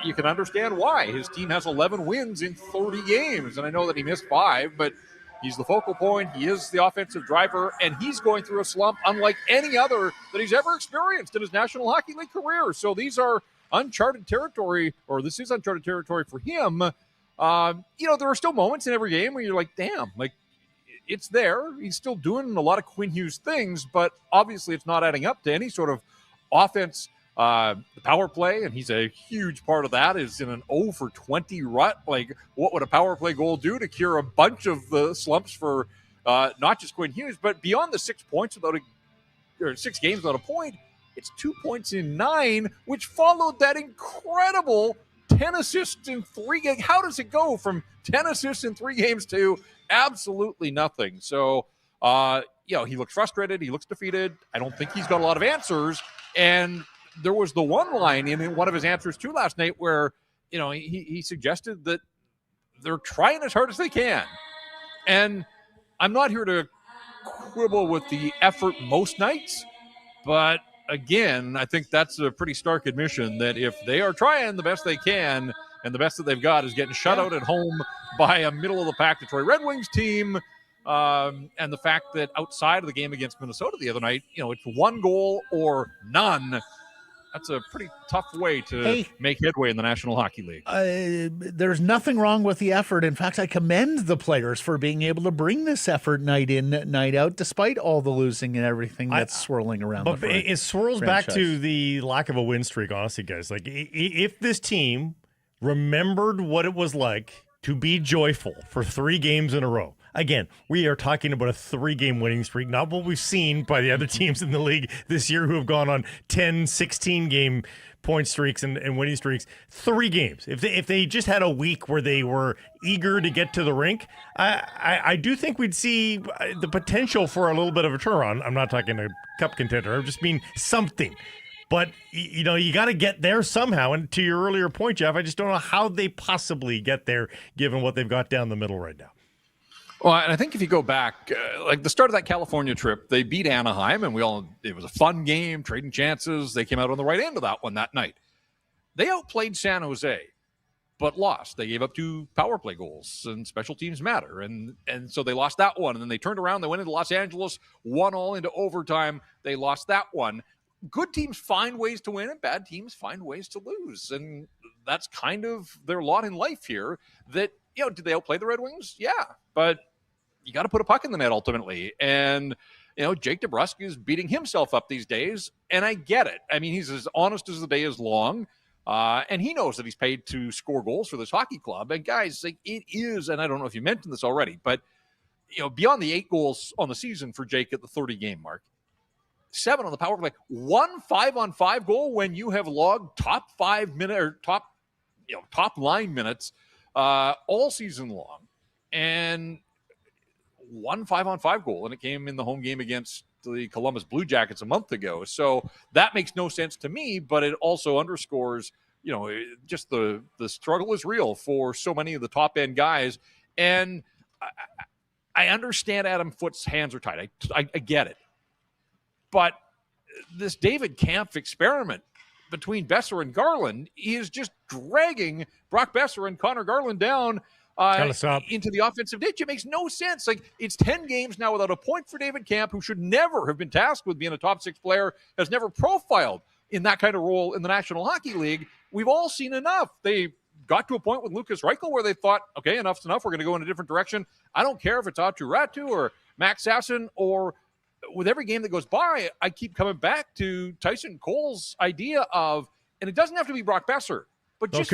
you can understand why. His team has 11 wins in 30 games. And I know that he missed 5, but he's the focal point. He is the offensive driver, and he's going through a slump unlike any other that he's ever experienced in his National Hockey League career. So these are uncharted territory, or this is uncharted territory for him. There are still moments in every game where you're like, damn, it's there. He's still doing a lot of Quinn Hughes things, but obviously it's not adding up to any sort of offense The power play, and he's a huge part of that, is in an 0 for 20 rut. Like, what would a power play goal do to cure a bunch of the slumps for not just Quinn Hughes, but beyond the 6 points or 6 games without a point? It's 2 points in 9, which followed that incredible 10 assists in 3 games. How does it go from 10 assists in 3 games to absolutely nothing? So, he looks frustrated. He looks defeated. I don't think he's got a lot of answers. And there was the one line in one of his answers too last night where, he suggested that they're trying as hard as they can. And I'm not here to quibble with the effort most nights, but again, I think that's a pretty stark admission that if they are trying the best they can, and the best that they've got is getting shut out at home by a middle-of-the-pack Detroit Red Wings team, and the fact that outside of the game against Minnesota the other night, it's 1 goal or none. That's a pretty tough way to make headway in the National Hockey League. There's nothing wrong with the effort. In fact, I commend the players for being able to bring this effort night in, night out, despite all the losing and everything that's swirling around. But it swirls back to the lack of a win streak, honestly, guys. Like, if this team remembered what it was like to be joyful for 3 games in a row. Again, we are talking about a 3-game winning streak, not what we've seen by the other teams in the league this year who have gone on 10, 16-game point streaks and winning streaks. 3 games. If they just had a week where they were eager to get to the rink, I do think we'd see the potential for a little bit of a turnaround. I'm not talking a cup contender. I just mean something. But, you got to get there somehow. And to your earlier point, Jeff, I just don't know how they possibly get there given what they've got down the middle right now. Well, and I think if you go back, like the start of that California trip, they beat Anaheim, and it was a fun game, trading chances. They came out on the right end of that one that night. They outplayed San Jose, but lost. They gave up 2 power play goals, and special teams matter. And so they lost that one, and then they turned around. They went into Los Angeles, won all into overtime. They lost that one. Good teams find ways to win, and bad teams find ways to lose. And that's kind of their lot in life here. That, did they outplay the Red Wings? Yeah, but you got to put a puck in the net ultimately. And, Jake DeBrusk is beating himself up these days, and I get it. I mean, he's as honest as the day is long, and he knows that he's paid to score goals for this hockey club. And, guys, like, it is, and I don't know if you mentioned this already, but, beyond the 8 goals on the season for Jake at the 30-game mark, 7 on the power play, 1 5-on-5 goal when you have logged top 5 minute or top line minutes all season long, and 1 5-on-5 goal, and it came in the home game against the Columbus Blue Jackets a month ago. So that makes no sense to me, but it also underscores, just the struggle is real for so many of the top end guys. And I understand Adam Foote's hands are tied. I get it. But this David Kampf experiment between Besser and Garland is just dragging Brock Besser and Conor Garland down into the offensive ditch. It makes no sense. Like, it's 10 games now without a point for David Kampf, who should never have been tasked with being a top 6 player, has never profiled in that kind of role in the National Hockey League. We've all seen enough. They got to a point with Lucas Reichel where they thought, okay, enough's enough. We're going to go in a different direction. I don't care if it's Atu Ratu or Max Sasson, or with every game that goes by, I keep coming back to Tyson Cole's idea of, and it doesn't have to be Brock Besser, but just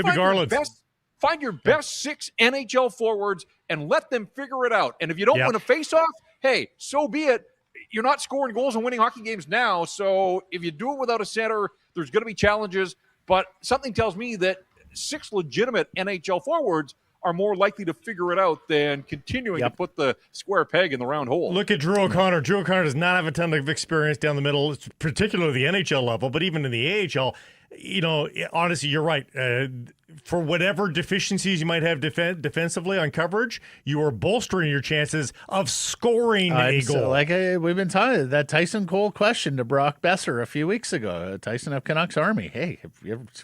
find your best 6 NHL forwards and let them figure it out. And if you don't win a faceoff, hey, so be it. You're not scoring goals and winning hockey games now. So if you do it without a center, there's going to be challenges. But something tells me that 6 legitimate NHL forwards are more likely to figure it out than continuing to put the square peg in the round hole. Look at Drew O'Connor. Drew O'Connor does not have a ton of experience down the middle, particularly the NHL level, but even in the AHL, honestly, you're right. For whatever deficiencies you might have defensively on coverage, you are bolstering your chances of scoring a goal. We've been talking that Tyson Cole question to Brock Besser a few weeks ago. Tyson of Canucks Army. Hey,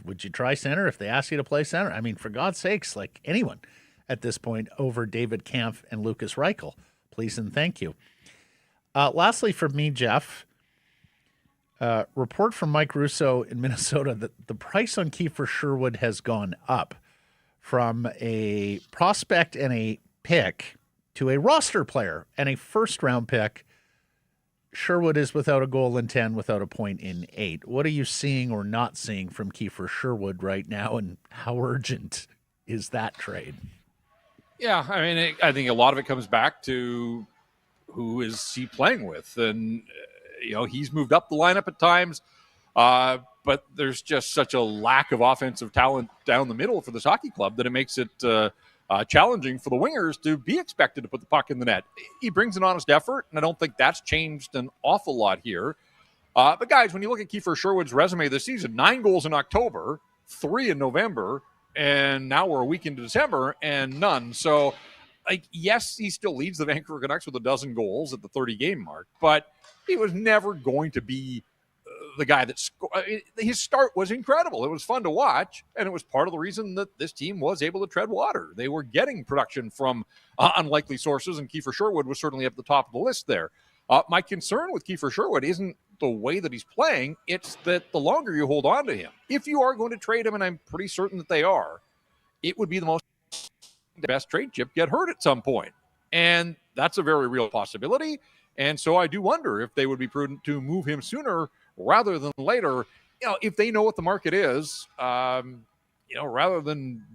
would you try center if they ask you to play center? I mean, for God's sakes, like anyone at this point over David Kampf and Lucas Reichel. Please and thank you. Lastly, for me, Jeff, report from Mike Russo in Minnesota that the price on Kiefer Sherwood has gone up from a prospect and a pick to a roster player and a first-round pick. Sherwood is without a goal in 10, without a point in 8. What are you seeing or not seeing from Kiefer Sherwood right now, and how urgent is that trade? Yeah, I mean, I think a lot of it comes back to who is he playing with. And, he's moved up the lineup at times, but there's just such a lack of offensive talent down the middle for this hockey club that it makes it challenging for the wingers to be expected to put the puck in the net. He brings an honest effort, and I don't think that's changed an awful lot here. But guys, when you look at Kiefer Sherwood's resume this season, 9 goals in October, 3 in November, and now we're a week into December and none. So, yes, he still leads the Vancouver Canucks with 12 goals at the 30-game mark, but he was never going to be the guy that scored. His start was incredible. It was fun to watch, and it was part of the reason that this team was able to tread water. They were getting production from unlikely sources, and Kiefer Sherwood was certainly up the top of the list there. My concern with Kiefer Sherwood isn't the way that he's playing. It's that the longer you hold on to him, if you are going to trade him, and I'm pretty certain that they are, it would be the best trade chip get hurt at some point. And that's a very real possibility. And so I do wonder if they would be prudent to move him sooner rather than later, if they know what the market is, rather than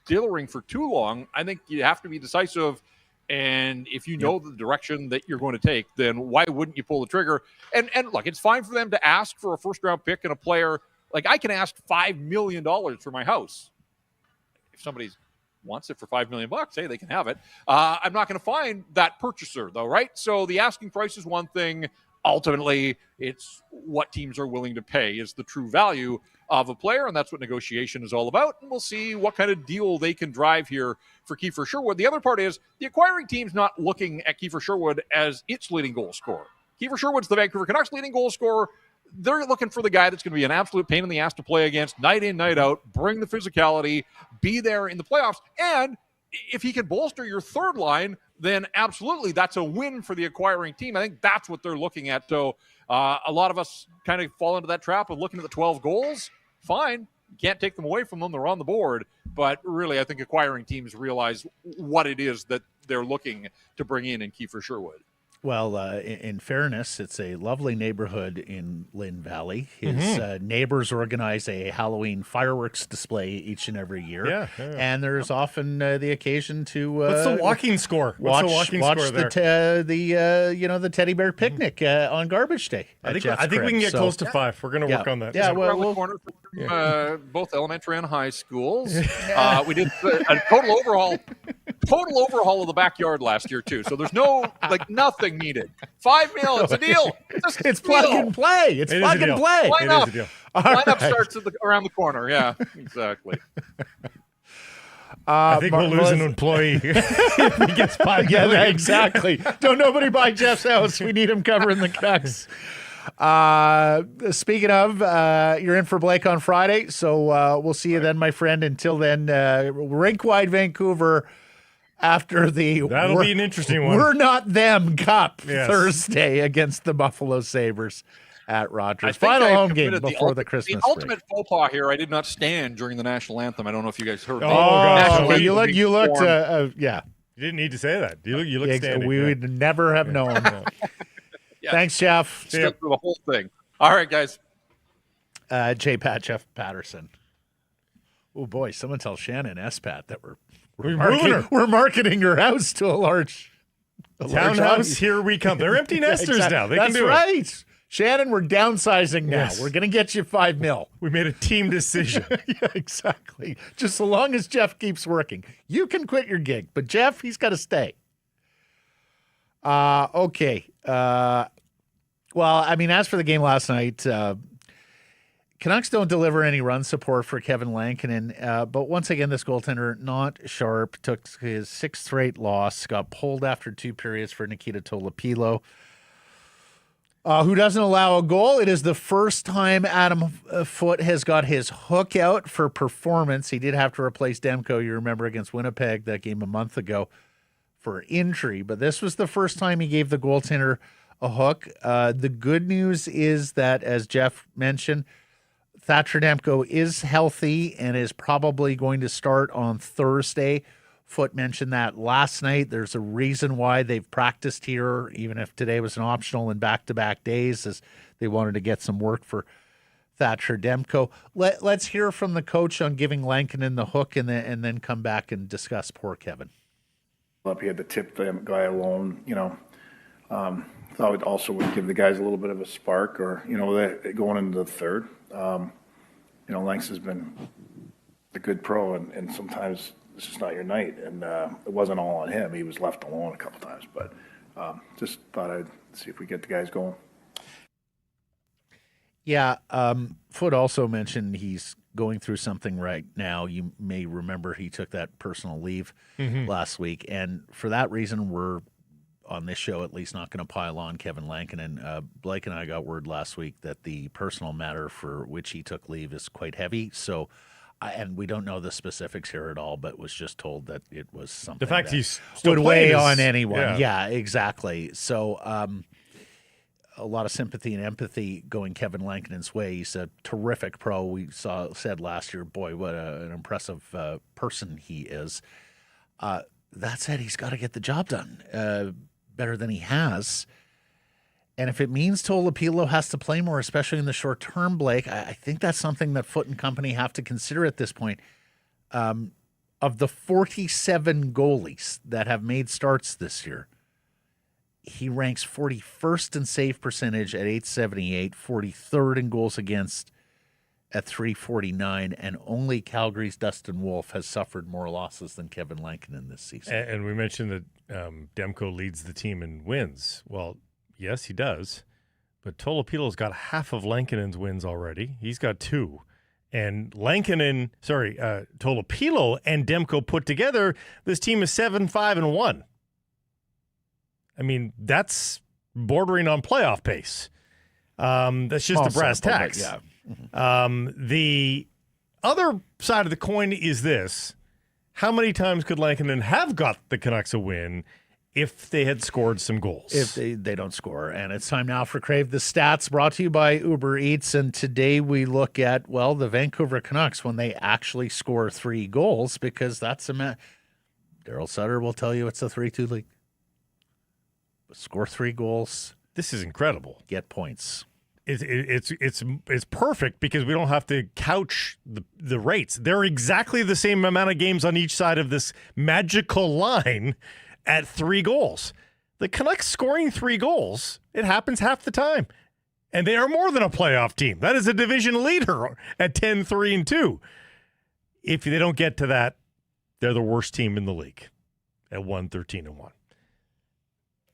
dithering for too long. I think you have to be decisive. And if you know the direction that you're going to take, then why wouldn't you pull the trigger? And look, it's fine for them to ask for a first-round pick and a player. Like, I can ask $5 million for my house. If somebody wants it for $5 million, hey, they can have it. I'm not going to find that purchaser, though, right? So the asking price is one thing. Ultimately, it's what teams are willing to pay is the true value of a player, and that's what negotiation is all about. And we'll see what kind of deal they can drive here for Kiefer Sherwood. The other part is the acquiring team's not looking at Kiefer Sherwood as its leading goal scorer. Kiefer Sherwood's the Vancouver Canucks leading goal scorer. They're looking for the guy that's going to be an absolute pain in the ass to play against night in, night out, bring the physicality, be there in the playoffs. And if he can bolster your third line, then absolutely that's a win for the acquiring team. I think that's what they're looking at. So a lot of us kind of fall into that trap of looking at the 12 goals. Fine. You can't take them away from them. They're on the board. But really, I think acquiring teams realize what it is that they're looking to bring in Kiefer Sherwood. Well, in fairness, it's a lovely neighborhood in Lynn Valley. His neighbors organize a Halloween fireworks display each and every year. Yeah. And there's often the occasion to what's the walking score? Watch the teddy bear picnic on Garbage Day. I think we can get close to 5. We're going to work on that. Yeah, around the corner from both elementary and high schools. We did a total overhaul of the backyard last year too. So there's nothing needed. $5 million, it's a deal. It's plug and play. It's plug and play. Lineup starts around the corner. Yeah, exactly. I think we'll lose an employee if he gets $5 million. Yeah, exactly. Don't nobody buy Jeff's house. We need him covering the Canucks. Speaking of, you're in for Blake on Friday, so we'll see you then, my friend. Until then, RinkWide Vancouver after that'll be an interesting one. We're Not Them Cup Thursday against the Buffalo Sabres at Rogers. Final home game before the Christmas break. The ultimate faux pas here, I did not stand during the national anthem. I don't know if you guys heard. Gosh. You looked, yeah. You didn't need to say that. You look standing. We would never have known. Thanks, Jeff. Stick through the whole thing. All right, guys. JPat, Jeff Patterson. Oh, boy. Someone tell Shannon SPAT that we're marketing her house to a large townhouse. Here we come. They're empty nesters now. They can do it. That's right. Shannon, we're downsizing now. Yes. We're going to get you $5 million. We made a team decision. Yeah, exactly. Just so long as Jeff keeps working. You can quit your gig, but Jeff, he's got to stay. Okay. Well, I mean, as for the game last night, Canucks don't deliver any run support for Kevin Lankinen, but once again, this goaltender not sharp, took his 6th straight loss, got pulled after 2 periods for Nikita Tolopilo, who doesn't allow a goal. It is the first time Adam Foote has got his hook out for performance. He did have to replace Demko, you remember, against Winnipeg, that game a month ago, for injury, but this was the first time he gave the goaltender a hook. The good news is that, as Jeff mentioned, Thatcher Demco is healthy and is probably going to start on Thursday Foot mentioned that last night. There's a reason why they've practiced here, even if today was an optional in back-to-back days, as they wanted to get some work for Thatcher Demco. Let's hear from the coach on giving Lankinen the hook, and then come back and discuss poor Kevin. Up, he had to tip the guy alone. Thought it also would give the guys a little bit of a spark, or going into the third. Lanks has been a good pro, and sometimes it's just not your night, and it wasn't all on him. He was left alone a couple times, but just thought I'd see if we get the guys going. Yeah, Foot also mentioned he's going through something right now. You may remember he took that personal leave last week, and for that reason, we're on this show at least not going to pile on Kevin Lankinen. Blake and I got word last week that the personal matter for which he took leave is quite heavy, so and we don't know the specifics here at all, but was just told that it was something The fact that he's still would weigh playing on anyone. Yeah. Exactly. So a lot of sympathy and empathy going Kevin Lankinen's way. He's a terrific pro. We said last year, boy, what an impressive person he is. That said, he's got to get the job done better than he has. And if it means Tolopilo has to play more, especially in the short term, Blake, I think that's something that Foot and company have to consider at this point. Of the 47 goalies that have made starts this year, he ranks 41st in save percentage at 878, 43rd in goals against at 349, and only Calgary's Dustin Wolf has suffered more losses than Kevin Lankinen this season. And we mentioned that Demko leads the team in wins. Well, yes, he does. But Tolopilo's got half of Lankinen's wins already. He's got 2. And Tolopilo and Demko put together, this team is 7-5-1. I mean, that's bordering on playoff pace. That's just the brass tacks. Yeah. The other side of the coin is this. How many times could Lankinen have got the Canucks a win if they had scored some goals? If they don't score. And it's time now for Crave the Stats, brought to you by Uber Eats. And today we look at, the Vancouver Canucks when they actually score 3 goals, because that's Daryl Sutter will tell you it's a 3-2 league. Score 3 goals. This is incredible. Get points. It's perfect because we don't have to couch the rates. They're exactly the same amount of games on each side of this magical line at 3 goals. The Canucks scoring 3 goals, it happens half the time. And they are more than a playoff team. That is a division leader at 10-3-2. If they don't get to that, they're the worst team in the league at 1-13-1.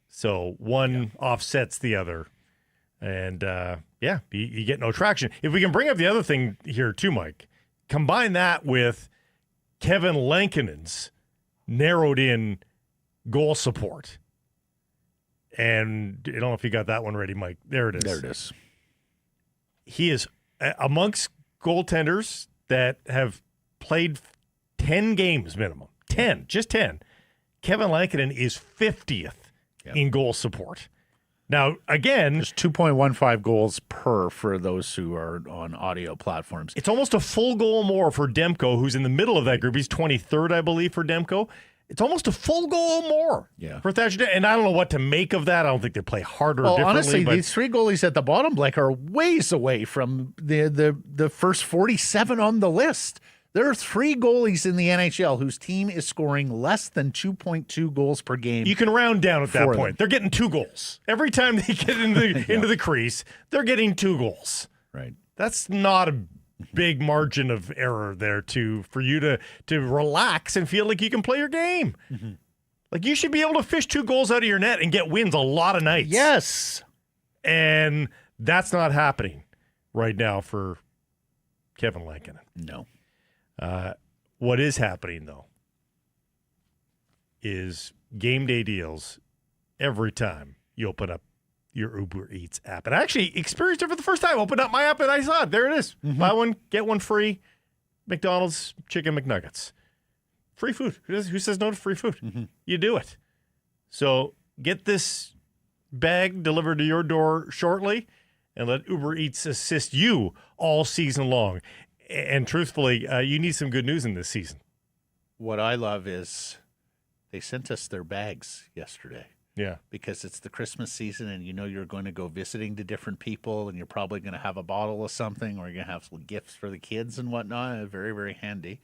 So one offsets the other. And, you get no traction. If we can bring up the other thing here too, Mike, combine that with Kevin Lankinen's narrowed-in goal support. And I don't know if you got that one ready, Mike. There it is. There it is. He is amongst goaltenders that have played 10 games minimum. 10, just 10. Kevin Lankinen is 50th in goal support. Now, again, there's 2.15 goals per for those who are on audio platforms. It's almost a full goal more for Demko, who's in the middle of that group. He's 23rd, I believe, for Demko. It's almost a full goal more for Thatcher. And I don't know what to make of that. I don't think they play harder or differently. Honestly, these 3 goalies at the bottom, Blake, are ways away from the first 47 on the list. There are 3 goalies in the NHL whose team is scoring less than 2.2 goals per game. You can round down at that point. They're getting 2 goals. Every time they get into the crease, they're getting 2 goals. Right. That's not a big margin of error there for you to relax and feel like you can play your game. Mm-hmm. Like, you should be able to fish 2 goals out of your net and get wins a lot of nights. Yes. And that's not happening right now for Kevin Lankinen. No. What is happening, though, is game day deals every time you open up your Uber Eats app. And I actually experienced it for the first time. Opened up my app and I saw it. There it is. Mm-hmm. Buy one, get one free. McDonald's Chicken McNuggets. Free food. Who says no to free food? Mm-hmm. You do it. So get this bag delivered to your door shortly and let Uber Eats assist you all season long. And truthfully, you need some good news in this season. What I love is They sent us their bags yesterday. Yeah. Because it's the Christmas season and you're going to go visiting to different people and you're probably going to have a bottle of something or you're going to have some gifts for the kids and whatnot. Very, very handy.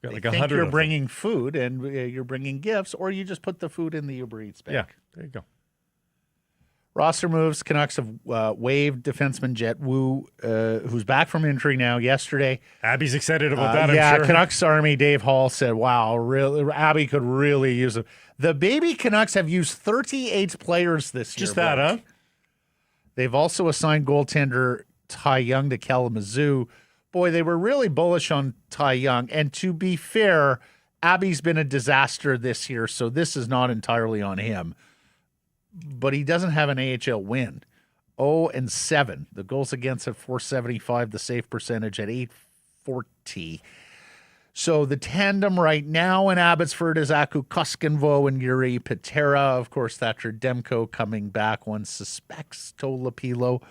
Got They like think 100 you're of them. bringing food and you're bringing gifts, or you just put the food in the Uber Eats bag. Yeah, there you go. Roster moves. Canucks have waived defenseman Jet Wu, who's back from injury now yesterday. Abby's excited about that, Yeah, I'm sure. Canucks Army Dave Hall said, wow, really, Abby could really use him. The baby Canucks have used 38 players this year. Just that, Blake. huh? They've also assigned goaltender Ty Young to Kalamazoo. Boy, they were really bullish on Ty Young. And to be fair, Abby's been a disaster this year, so this is not entirely on him. But he doesn't have an AHL win. 0-7. The goals against at 475, the save percentage at 840. So the tandem right now in Abbotsford is Aku Koskinvo and Yuri Patera. Of course, Thatcher Demco coming back. One suspects Tolopilo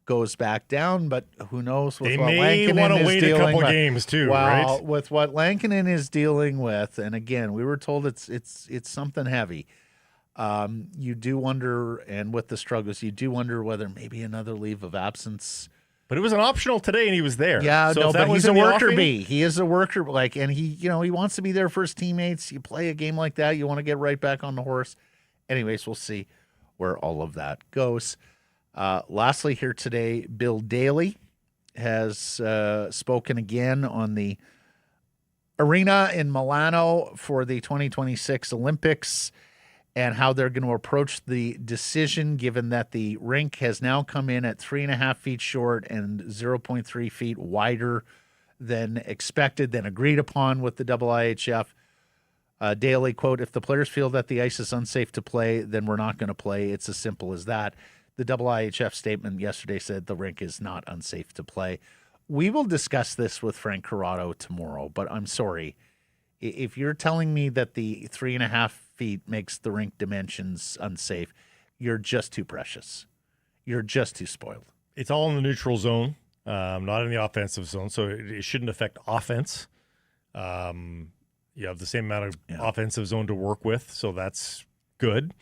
goes back down, but who knows what They Lankinen may want to is wait a dealing couple with. games too, Well, right? with what Lankinen is dealing with, and again, we were told it's something heavy. You do wonder, and with the struggles, you do wonder whether maybe another leave of absence. But it was an optional today, and he was there. Yeah, So no, if that but was he's a in the worker offing- bee. He is a worker, and he wants to be there for his teammates. You play a game like that, you want to get right back on the horse. Anyways, we'll see where all of that goes. Lastly, here today, Bill Daly has spoken again on the arena in Milano for the 2026 Olympics and how they're going to approach the decision, given that the rink has now come in at 3.5 feet short and 0.3 feet wider than expected, than agreed upon with the IIHF. Daily quote, if the players feel that the ice is unsafe to play, then we're not going to play. It's as simple as that. The IIHF statement yesterday said the rink is not unsafe to play. We will discuss this with Frank Corrado tomorrow, but I'm sorry. If you're telling me that the 3.5 feet makes the rink dimensions unsafe, you're just too precious. You're just too spoiled. It's all in the neutral zone, not in the offensive zone, so it shouldn't affect offense. You have the same amount of offensive zone to work with, so that's good.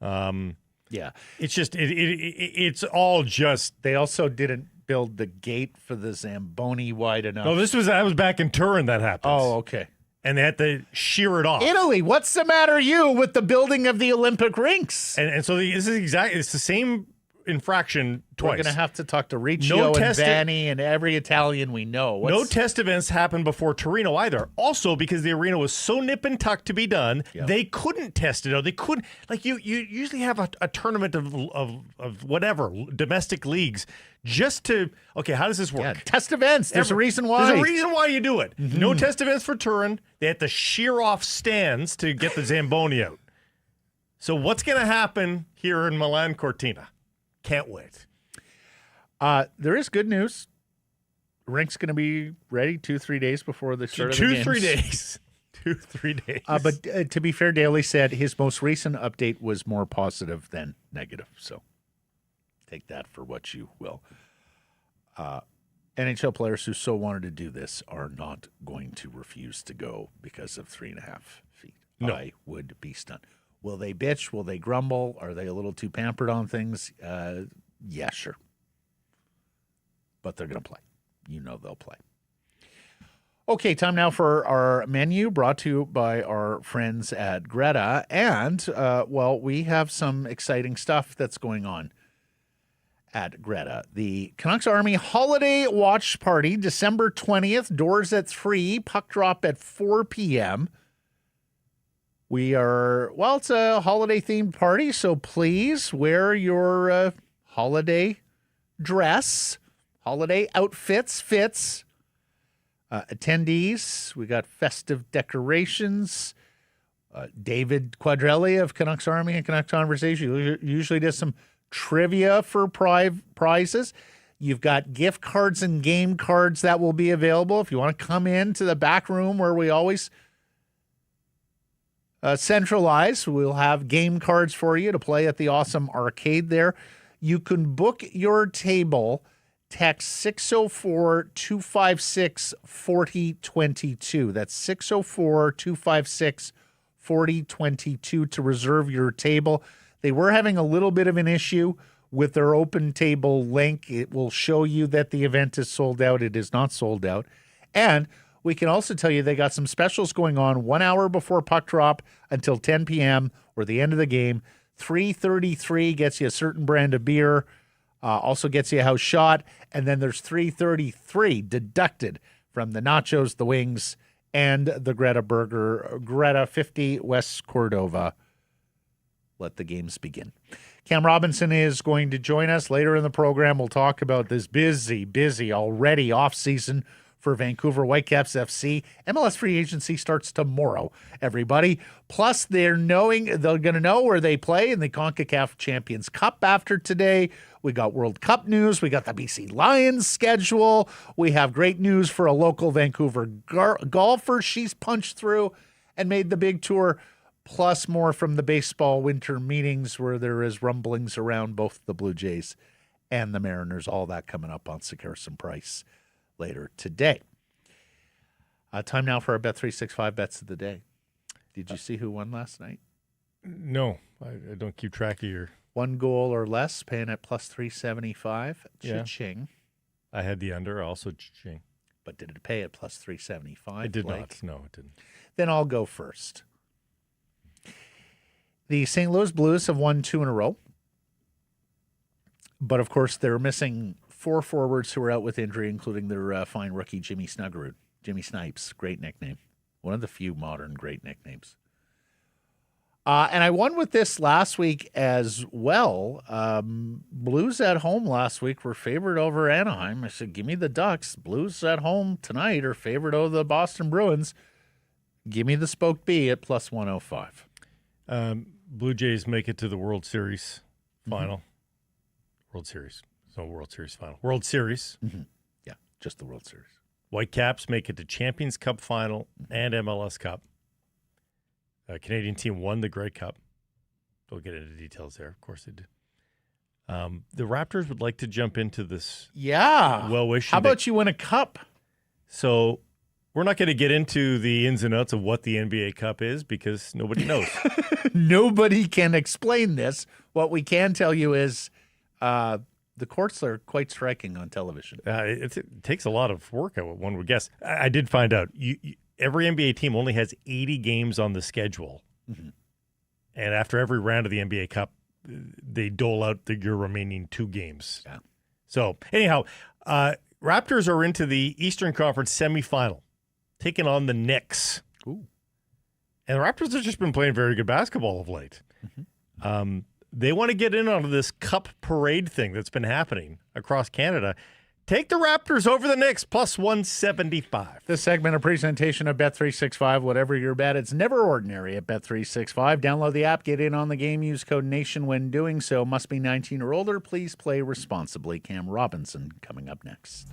Yeah. It's just it's all just. They also didn't build the gate for the Zamboni wide enough. No, that was back in Turin that happened. Oh, okay. And they had to shear it off. Italy, what's the matter with the building of the Olympic rinks? And so this is it's the same infraction twice. We're going to have to talk to Riccio and Vanni and every Italian we know. No test events happened before Torino either. Also, because the arena was so nip and tuck to be done, they couldn't test it out. They couldn't, like you usually have a tournament of whatever, domestic leagues, just to, okay, how does this work? Yeah, test events. There's a reason why. There's a reason why you do it. No test events for Turin. They had to shear off stands to get the Zamboni out. So what's going to happen here in Milan Cortina? Can't wait. There is good news. Rink's going to be ready 2-3 days before the start of the games. 3 days. 2-3 days. But to be fair, Daly said his most recent update was more positive than negative. So take that for what you will. NHL players who so wanted to do this are not going to refuse to go because of 3.5 feet. No. I would be stunned. Will they bitch? Will they grumble? Are they a little too pampered on things? Yeah, sure. But they're going to play. You know they'll play. Okay, time now for our menu brought to you by our friends at Greta. And, we have some exciting stuff that's going on at Greta. The Canucks Army Holiday Watch Party, December 20th, doors at 3, puck drop at 4 p.m., it's a holiday-themed party, so please wear your holiday dress, holiday fits. Attendees, we got festive decorations. David Quadrelli of Canucks Army and Canucks Conversation usually does some trivia for prizes. You've got gift cards and game cards that will be available if you want to come into the back room where we always centralize. We'll have game cards for you to play at the awesome arcade there. You can book your table. Text 604-256-4022. That's 604-256-4022. 4022 to reserve your table. They were having a little bit of an issue with their open table link. It will show you that the event is sold out. It is not sold out. And we can also tell you they got some specials going on 1 hour before puck drop until 10 p.m. or the end of the game. $3.33 gets you a certain brand of beer, also gets you a house shot. And then there's $3.33 deducted from the nachos, the wings, and the Greta burger. Greta 50 West Cordova. Let the games begin. Cam Robinson is going to join us later in the program. We'll talk about this busy already off-season for Vancouver Whitecaps FC. MLS free agency starts tomorrow, everybody. Plus, they're going to know where they play in the CONCACAF Champions Cup after today. We got World Cup news. We got the BC Lions schedule. We have great news for a local Vancouver golfer. She's punched through and made the big tour. Plus more from the baseball winter meetings where there is rumblings around both the Blue Jays and the Mariners. All that coming up on Sekeres and Price later today. Time now for our Bet365 bets of the day. Did you see who won last night? No, I don't keep track of your... 1 goal or less, paying at plus 375. Yeah. Cha-ching. I had the under, also cha-ching. But did it pay at plus 375? It did Blake? not. No, it didn't. Then I'll go first. The St. Louis Blues have won 2 in a row. But, of course, they're missing 4 forwards who are out with injury, including their fine rookie, Jimmy Snuggerud. Jimmy Snipes, great nickname. One of the few modern great nicknames. And I won with this last week as well. Blues at home last week were favored over Anaheim. I said, give me the Ducks. Blues at home tonight are favored over the Boston Bruins. Give me the Spoke B at plus 105. Blue Jays make it to the World Series final. World Series. So World Series final. World Series. Yeah, just the World Series. Whitecaps make it to Champions Cup final and MLS Cup. Canadian team won the Grey Cup. Don't get into details there. Of course they do. The Raptors would like to jump into this. Yeah. Well-wishing. How about you win a cup? So we're not going to get into the ins and outs of what the NBA Cup is because nobody knows. Nobody can explain this. What we can tell you is the courts are quite striking on television. It takes a lot of work, one would guess. I did find out. Every NBA team only has 80 games on the schedule. And after every round of the NBA Cup, they dole out your remaining 2 games. Yeah. So, anyhow, Raptors are into the Eastern Conference semifinal, taking on the Knicks. Ooh. And the Raptors have just been playing very good basketball of late. They want to get in on this cup parade thing that's been happening across Canada. Take the Raptors over the Knicks, plus 175. This segment, a presentation of Bet365. Whatever your bet, it's never ordinary at Bet365. Download the app, get in on the game, use code NATION when doing so. Must be 19 or older. Please play responsibly. Cam Robinson coming up next.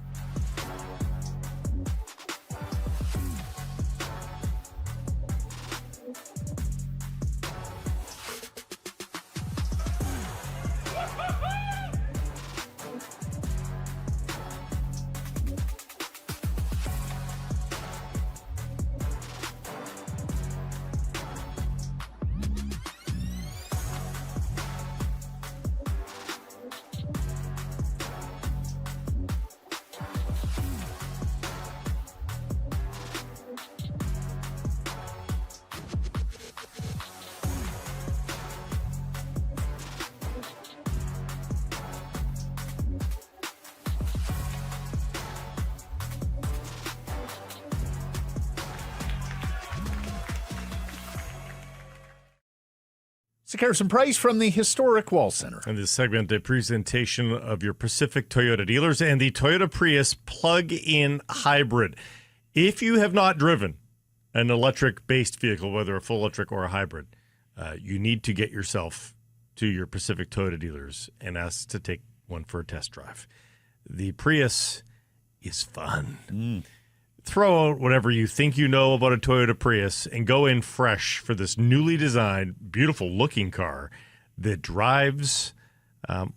Sekeres and Price from the historic Wall Center. And this segment, a presentation of your Pacific Toyota dealers and the Toyota Prius plug-in hybrid. If you have not driven an electric-based vehicle, whether a full electric or a hybrid, you need to get yourself to your Pacific Toyota dealers and ask to take one for a test drive. The Prius is fun. Throw out whatever you think you know about a Toyota Prius and go in fresh for this newly designed, beautiful-looking car that drives,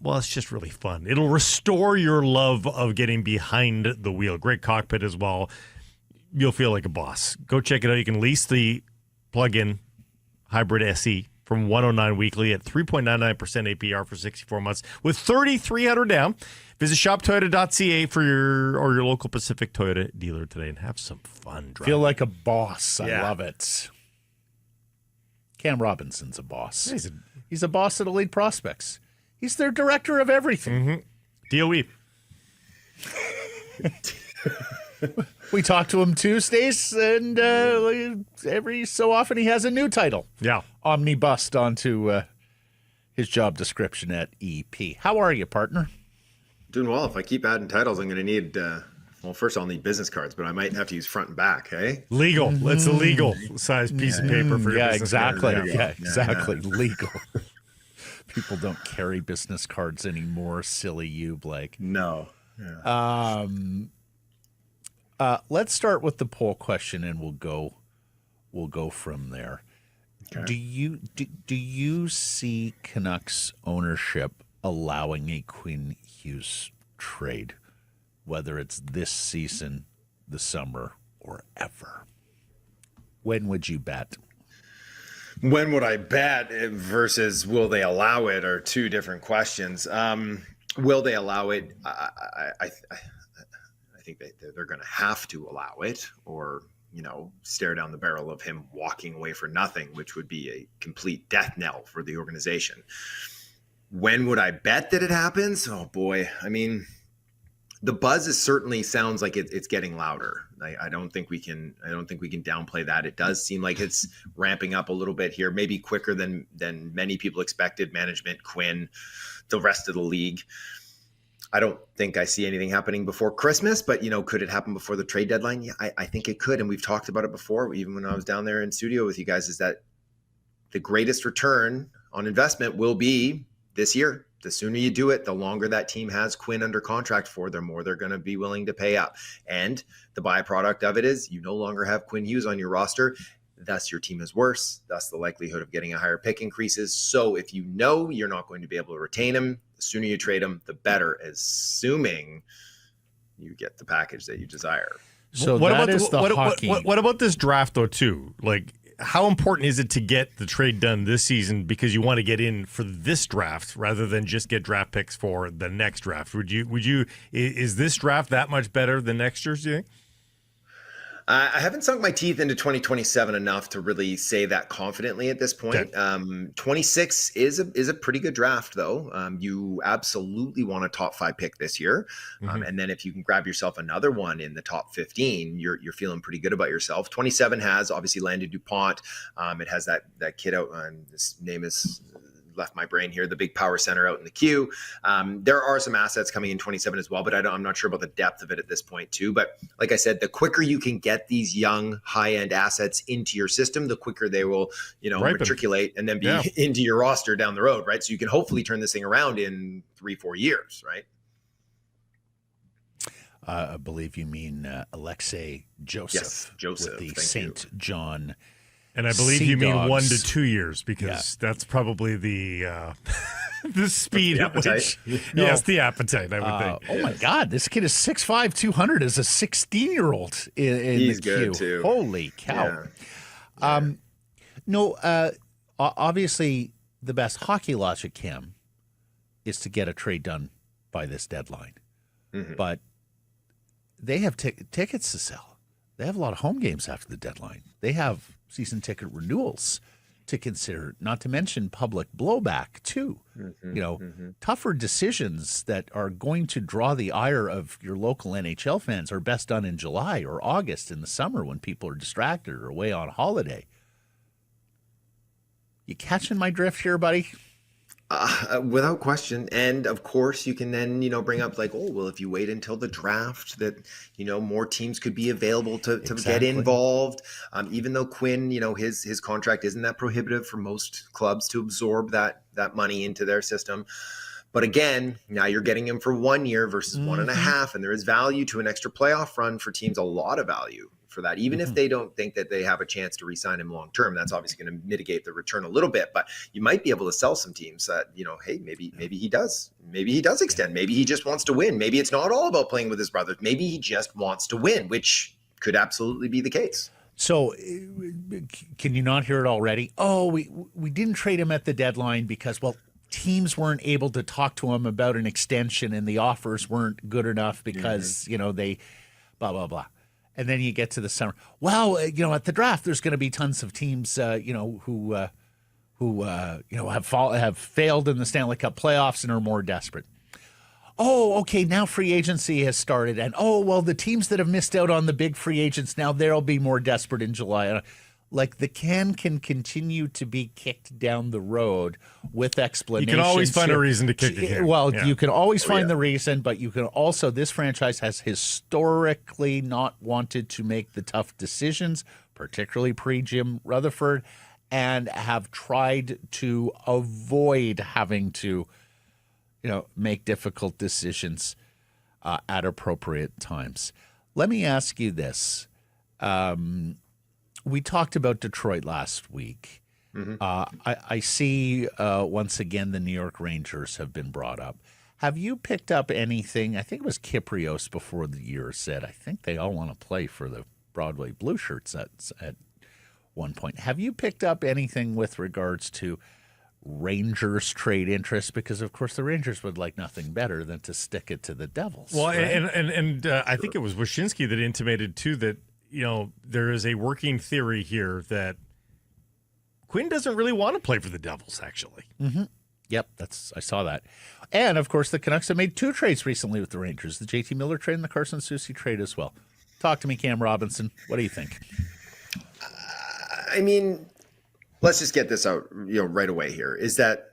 well, it's just really fun. It'll restore your love of getting behind the wheel. Great cockpit as well. You'll feel like a boss. Go check it out. You can lease the plug-in hybrid SE from 109 weekly at 3.99% APR for 64 months with 3,300 down. Visit shoptoyota.ca for your local Pacific Toyota dealer today and have some fun driving. Feel like a boss. I Yeah. love it. Cam Robinson's a boss. He's a boss at Elite Prospects. He's their director of everything. DOE. We talk to him Tuesdays, and every so often he has a new title. Yeah. Omnibused onto his job description at EP. How are you, partner? Doing well. If I keep adding titles, I'm going to need, first I'll need business cards, but I might have to use front and back, hey? Legal. It's a legal size piece of paper for your Yeah, business exactly. card. Yeah, exactly. Legal. People don't carry business cards anymore. Silly you, Blake. No. Yeah. Let's start with the poll question, and we'll go from there. Okay. Do you see Canucks ownership allowing a Quinn Hughes trade, whether it's this season, the summer, or ever? When would you bet? When would I bet versus will they allow it are two different questions. Will they allow it? I think they're going to have to allow it, or stare down the barrel of him walking away for nothing, which would be a complete death knell for the organization. When would I bet that it happens? Oh boy. I mean, the buzz certainly sounds like it's getting louder. I don't think we can downplay that. It does seem like it's ramping up a little bit here, maybe quicker than many people expected. Management, Quinn, the rest of the league. I don't think I see anything happening before Christmas, but could it happen before the trade deadline? Yeah, I think it could. And we've talked about it before, even when I was down there in studio with you guys, is that the greatest return on investment will be this year. The sooner you do it, the longer that team has Quinn under contract for, the more they're going to be willing to pay up. And the byproduct of it is you no longer have Quinn Hughes on your roster. Thus, your team is worse. Thus, the likelihood of getting a higher pick increases. So if you know you're not going to be able to retain him, the sooner you trade him, the better, assuming you get the package that you desire. So what that about is the hockey. What about this draft, though, too? Like, how important is it to get the trade done this season because you want to get in for this draft rather than just get draft picks for the next draft? Is this draft that much better than next year's, do you think? I haven't sunk my teeth into 2027 enough to really say that confidently at this point. Okay. 26 is a pretty good draft, though. You absolutely want a top 5 pick this year. And then if you can grab yourself another one in the top 15, you're feeling pretty good about yourself. 27 has obviously Landon DuPont. It has that kid out, his name is left my brain here, the big power center out in the queue. There are some assets coming in 27 as well, but I'm not sure about the depth of it at this point too. But like I said, the quicker you can get these young high-end assets into your system, the quicker they will, matriculate and then be into your roster down the road, right? So you can hopefully turn this thing around in 3-4 years, right? I believe you mean Alexei Joseph. Yes, Joseph. With the St. John. And I believe you mean Sea 1 to Dogs. 2 years because that's probably the the speed The at which. appetite? Yes, the appetite, I would think. Oh my God, this kid is 6'5", 200 as a 16-year-old in He's the queue. good, too. Holy cow. Obviously the best hockey logic, Cam, is to get a trade done by this deadline. But they have tickets to sell. They have a lot of home games after the deadline. They have season ticket renewals to consider, not to mention public blowback too. Tougher decisions that are going to draw the ire of your local NHL fans are best done in July or August in the summer when people are distracted or away on holiday. You catching my drift here, buddy? Without question. And of course you can then, bring up like, if you wait until the draft that, more teams could be available to get involved. Even though Quinn, his contract isn't that prohibitive for most clubs to absorb that money into their system. But again, now you're getting him for 1 year versus 1.5. And there is value to an extra playoff run for teams, a lot of value for that, even if they don't think that they have a chance to re-sign him long term. That's obviously going to mitigate the return a little bit, but you might be able to sell some teams that, hey, maybe he does extend. Maybe he just wants to win. Maybe it's not all about playing with his brothers. Maybe he just wants to win, which could absolutely be the case. So, can you not hear it already? Oh, we didn't trade him at the deadline because, well, teams weren't able to talk to him about an extension and the offers weren't good enough because, they blah, blah, blah. And then you get to the summer. Well, at the draft, there's going to be tons of teams, who have failed in the Stanley Cup playoffs and are more desperate. Oh, okay, now free agency has started. And, the teams that have missed out on the big free agents, now they'll be more desperate in July. Like, the can continue to be kicked down the road with explanations. You can always find a reason to kick the can. Well, you can always find the reason, but you can also, this franchise has historically not wanted to make the tough decisions, particularly pre-Jim Rutherford, and have tried to avoid having to make difficult decisions at appropriate times. Let me ask you this. We talked about Detroit last week. I see once again the New York Rangers have been brought up. Have you picked up anything? I think it was Kyprios before the year said, I think they all want to play for the Broadway Blue Shirts at one point. Have you picked up anything with regards to Rangers trade interest? Because of course the Rangers would like nothing better than to stick it to the Devils. Well, right? and I think it was Wyshynski that intimated too that there is a working theory here that Quinn doesn't really want to play for the Devils. Actually, Yep, I saw that. And of course the Canucks have made 2 trades recently with the Rangers: the JT Miller trade and the Carson Soucy trade as well. Talk to me, Cam Robinson. What do you think? I mean, let's just get this out, right away here, is that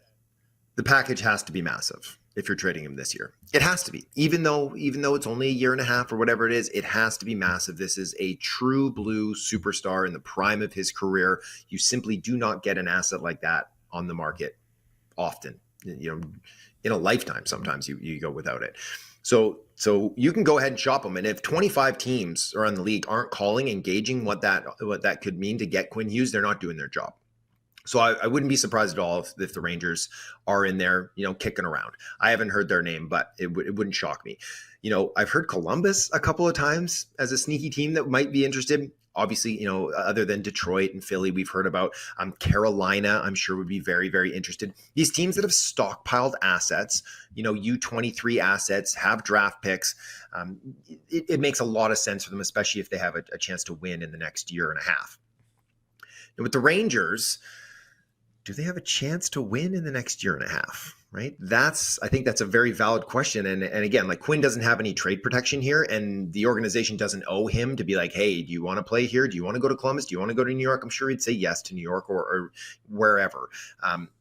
the package has to be massive if you're trading him this year. It has to be. Even though it's only a year and a half or whatever it is, it has to be massive. This is a true blue superstar in the prime of his career. You simply do not get an asset like that on the market often. In a lifetime, sometimes you go without it. So you can go ahead and shop them. And if 25 teams around the league aren't calling, engaging what that could mean to get Quinn Hughes, they're not doing their job. So I wouldn't be surprised at all if the Rangers are in there, kicking around. I haven't heard their name, but it wouldn't shock me. I've heard Columbus a couple of times as a sneaky team that might be interested. Obviously, other than Detroit and Philly, we've heard about Carolina, I'm sure would be very, very interested. These teams that have stockpiled assets, U23 assets, have draft picks. It makes a lot of sense for them, especially if they have a chance to win in the next year and a half. And with the Rangers, do they have a chance to win in the next year and a half, right? I think that's a very valid question. And again, like, Quinn doesn't have any trade protection here, and the organization doesn't owe him to be like, hey, do you want to play here? Do you want to go to Columbus? Do you want to go to New York? I'm sure he'd say yes to New York or wherever.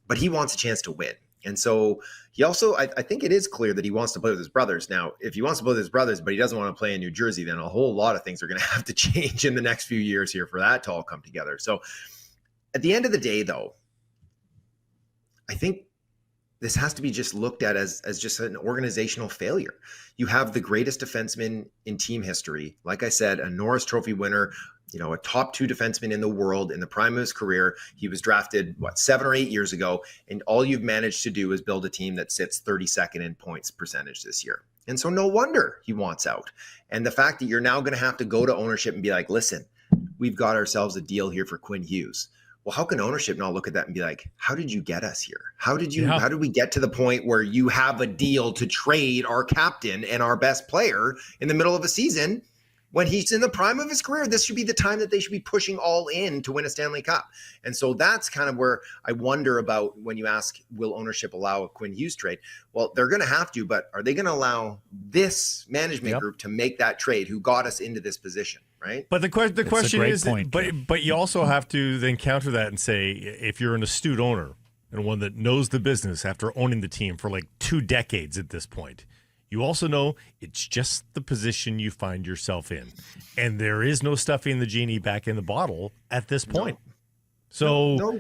But he wants a chance to win. And so he also, I think it is clear that he wants to play with his brothers. Now, if he wants to play with his brothers, but he doesn't want to play in New Jersey, then a whole lot of things are going to have to change in the next few years here for that to all come together. So at the end of the day, though, I think this has to be just looked at as just an organizational failure. You have the greatest defenseman in team history. Like I said, a Norris Trophy winner, a top 2 defenseman in the world in the prime of his career. He was drafted, 7 or 8 years ago, and all you've managed to do is build a team that sits 32nd in points percentage this year. And so no wonder he wants out. And the fact that you're now going to have to go to ownership and be like, listen, we've got ourselves a deal here for Quinn Hughes. Well, how can ownership not look at that and be like, how did you get us here? How did we get to the point where you have a deal to trade our captain and our best player in the middle of a season when he's in the prime of his career? This should be the time that they should be pushing all in to win a Stanley Cup. And so that's kind of where I wonder about when you ask, will ownership allow a Quinn Hughes trade? Well, they're going to have to, but are they going to allow this management group to make that trade who got us into this position? Right. But the question is, point, but you also have to then counter that and say, if you're an astute owner and one that knows the business after owning the team for like 2 decades at this point, you also know it's just the position you find yourself in. And there is no stuffing the genie back in the bottle at this point. No. So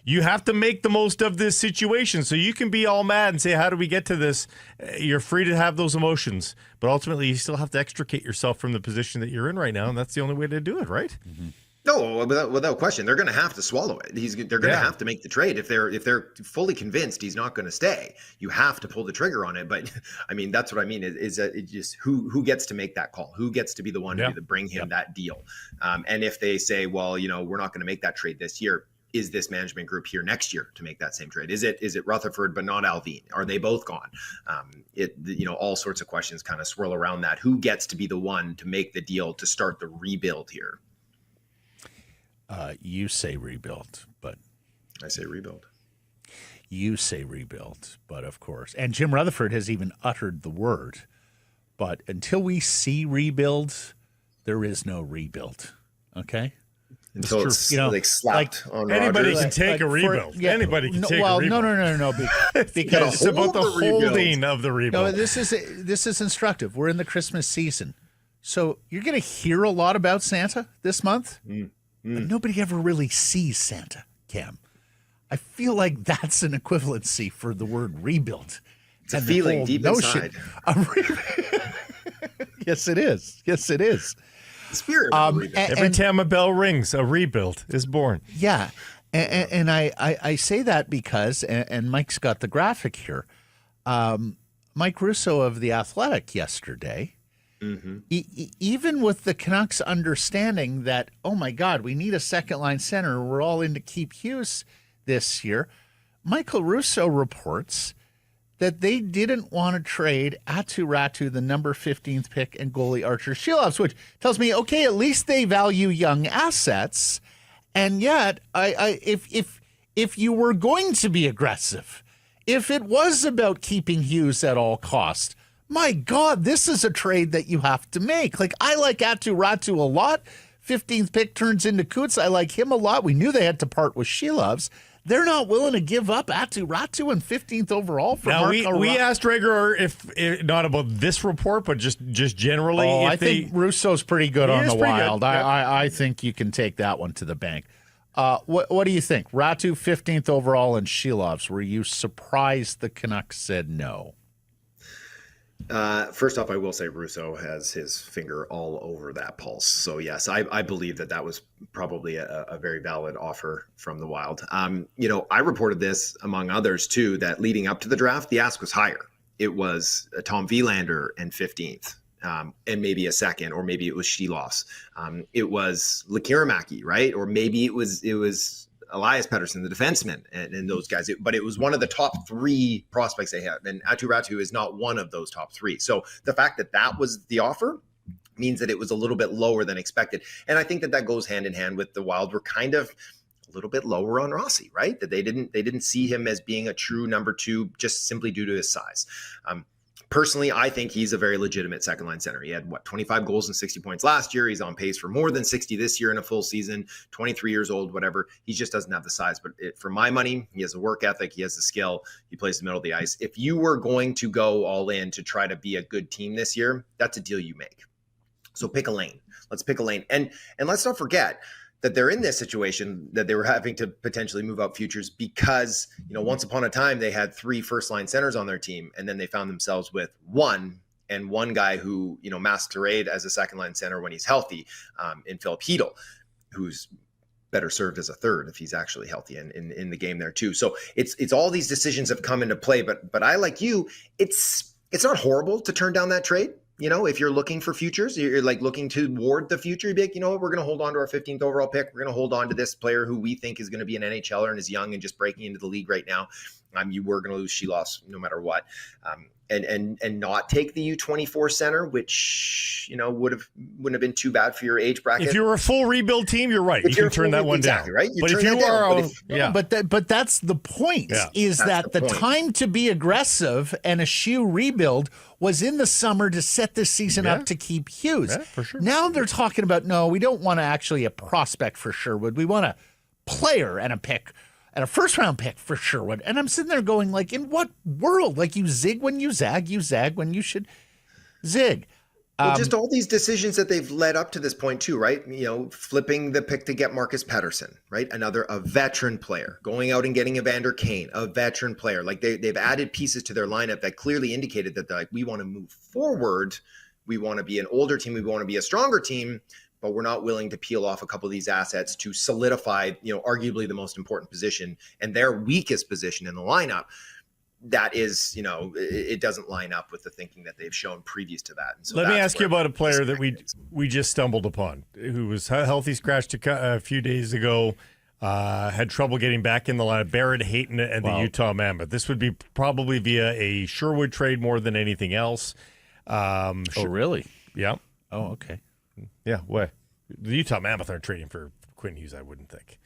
you have to make the most of this situation. So you can be all mad and say, how do we get to this? You're free to have those emotions, but ultimately you still have to extricate yourself from the position that you're in right now, and that's the only way to do it, right? No, without question, they're going to have to swallow it. They're going to have to make the trade if they're fully convinced he's not going to stay. You have to pull the trigger on it. But I mean, that's what I mean. Is that it just who gets to make that call? Who gets to be the one to bring him that deal? And if they say, well, we're not going to make that trade this year, is this management group here next year to make that same trade? Is it Rutherford but not Alvin? Are they both gone? All sorts of questions kind of swirl around that. Who gets to be the one to make the deal to start the rebuild here? You say rebuild, but I say rebuild. You say rebuild, but of course. And Jim Rutherford has even uttered the word. But until we see rebuild, there is no rebuild. Okay? Until it's slapped on anybody Rodgers. can take a rebuild. Anybody can take a rebuild. No. Because it's about the holding of the rebuild. No, this is instructive. We're in the Christmas season. So you're going to hear a lot about Santa this month. But nobody ever really sees Santa, Cam. I feel like that's an equivalency for the word rebuild. It's a feeling deep inside. Yes, it is. Yes, it is. The spirit of rebuild. Every time a bell rings, a rebuild is born. Yeah. And I say that because, and Mike's got the graphic here, Mike Russo of The Athletic yesterday, even with the Canucks understanding that, oh my God, we need a second line center, we're all into Kiefer Hughes this year, Michael Russo reports that they didn't want to trade Aatu Räty, the number 15th pick, and goalie Archer Shilovs, which tells me, okay, at least they value young assets. And yet, if you were going to be aggressive, if it was about keeping Hughes at all costs, my God, this is a trade that you have to make. Like, I like Aatu Räty a lot. 15th pick turns into Coots. I like him a lot. We knew they had to part with Shilovs. They're not willing to give up Aatu Räty and 15th overall for now, Marco we asked Rager if not about this report, but just generally. Oh, I think Russo's pretty good on the Wild. Good. I think you can take that one to the bank. What do you think? Räty 15th overall and Shilovs. Were you surprised the Canucks said no? First off, I will say Russo has his finger all over that pulse. So yes, I believe that was probably a very valid offer from the Wild. I reported this among others too, that leading up to the draft, the ask was higher. It was Tom Wielander and 15th. And maybe a second, or maybe it was Shilovs. It was Lekiramäki, right? Or maybe it was Elias Patterson, the defenseman, and those guys. But it was one of the top three prospects they had. And Aatu Räty is not one of those top three. So the fact that was the offer means that it was a little bit lower than expected. And I think that goes hand in hand with the Wild were kind of a little bit lower on Rossi, right? That they didn't see him as being a true number two just simply due to his size. Personally, I think he's a very legitimate second line center. He had 25 goals and 60 points last year. He's on pace for more than 60 this year in a full season, 23 years old, whatever. He just doesn't have the size, but for my money, he has a work ethic. He has the skill. He plays the middle of the ice. If you were going to go all in to try to be a good team this year, that's a deal you make. So pick a lane. Let's pick a lane. And let's not forget that they're in this situation that they were having to potentially move up futures because, once upon a time they had 3 first-line centers on their team, and then they found themselves with one guy who, masquerade as a second-line center when he's healthy, in Philip Hedl, who's better served as a third if he's actually healthy in the game there too. So it's all these decisions have come into play, but I, like you, it's not horrible to turn down that trade. If you're looking for futures, you're like looking toward the future, you'd be like, we're going to hold on to our 15th overall pick. We're going to hold on to this player who we think is going to be an NHLer and is young and just breaking into the league right now. You were going to lose Shilovs no matter what. And not take the U24 center, which, wouldn't have been too bad for your age bracket. If you're a full rebuild team, you're right. You can turn that one exactly, down. Right? But if you are, but that's the point. Is that the time to be aggressive and eschew rebuild was in the summer to set this season up to keep Hughes. Yeah, for sure. Now they're talking about, no, we don't want a prospect for Sherwood. We want a player and a pick. And a first-round pick for Sherwood. And I'm sitting there going, like, in what world? Like, you zig when you zag when you should zig. Well, just all these decisions that they've led up to this point too, right? Flipping the pick to get Marcus Patterson, right? A veteran player. Going out and getting Evander Kane, a veteran player. Like, they've added pieces to their lineup that clearly indicated that, we want to move forward. We want to be an older team. We want to be a stronger team. but we're not willing to peel off a couple of these assets to solidify, arguably the most important position and their weakest position in the lineup. That is, it doesn't line up with the thinking that they've shown previous to that. And so let me ask you about a player that we just stumbled upon, who was healthy scratched a few days ago, had trouble getting back in the lineup. Barrett Hayton and the Utah Mammoth. This would be probably via a Sherwood trade more than anything else. Oh, really? Yeah. Oh, okay. Yeah. What? The Utah Mammoth aren't trading for Quinn Hughes, I wouldn't think.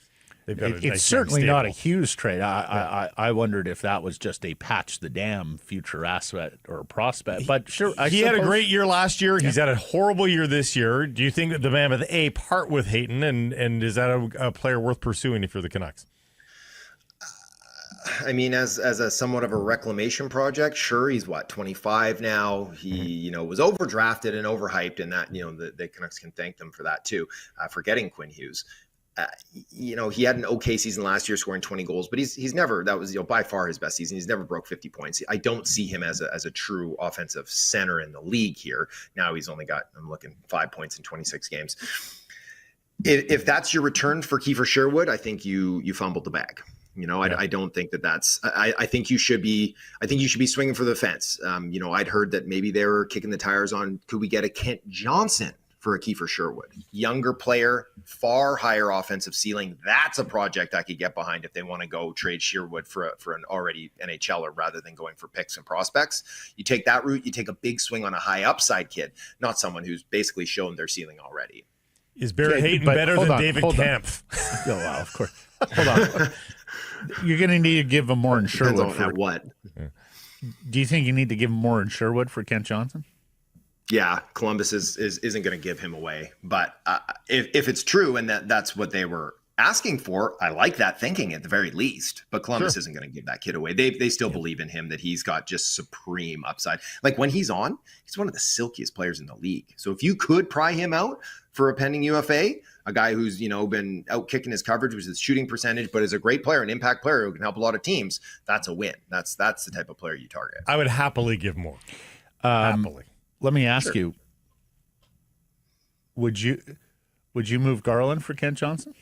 It's certainly not a Hughes trade. I wondered if that was just a patch the dam future asset or prospect. But sure, he had a great year last year. He's had a horrible year this year. Do you think that the Mammoth part with Hayton, and is that a player worth pursuing if you're the Canucks? I mean, as a somewhat of a reclamation project, sure. He's 25 now. He was overdrafted and overhyped, and that the Canucks can thank them for that too, for getting Quinn Hughes. He had an okay season last year, scoring 20 goals, but he's never, that was by far his best season. He's never broke 50 points. I don't see him as a true offensive center in the league here. Now he's only got, I'm looking, 5 points in 26 games. If that's your return for Kiefer Sherwood, I think you fumbled the bag. I don't think that's. I think you should be. I think you should be swinging for the fence. I'd heard that maybe they were kicking the tires on. Could we get a Kent Johnson for a Kiefer Sherwood? Younger player, far higher offensive ceiling. That's a project I could get behind if they want to go trade Sherwood for an already NHLer rather than going for picks and prospects. You take that route. You take a big swing on a high upside kid, not someone who's basically shown their ceiling already. Is Barrett Hayton better than David Kampf? Oh, wow, of course. Hold on. You're going to need to give him more in Sherwood. For what? Do you think you need to give him more in Sherwood for Kent Johnson? Yeah, Columbus isn't going to give him away. But if it's true and that's what they were asking for, I like that thinking at the very least. But Columbus isn't going to give that kid away. They still believe in him, that he's got just supreme upside. Like when he's on, he's one of the silkiest players in the league. So if you could pry him out for a pending UFA, a guy who's been out kicking his coverage with his shooting percentage, but is a great player, an impact player who can help a lot of teams, that's a win. That's the type of player you target. I would happily give more. Happily. Let me ask you: Would you move Garland for Kent Johnson?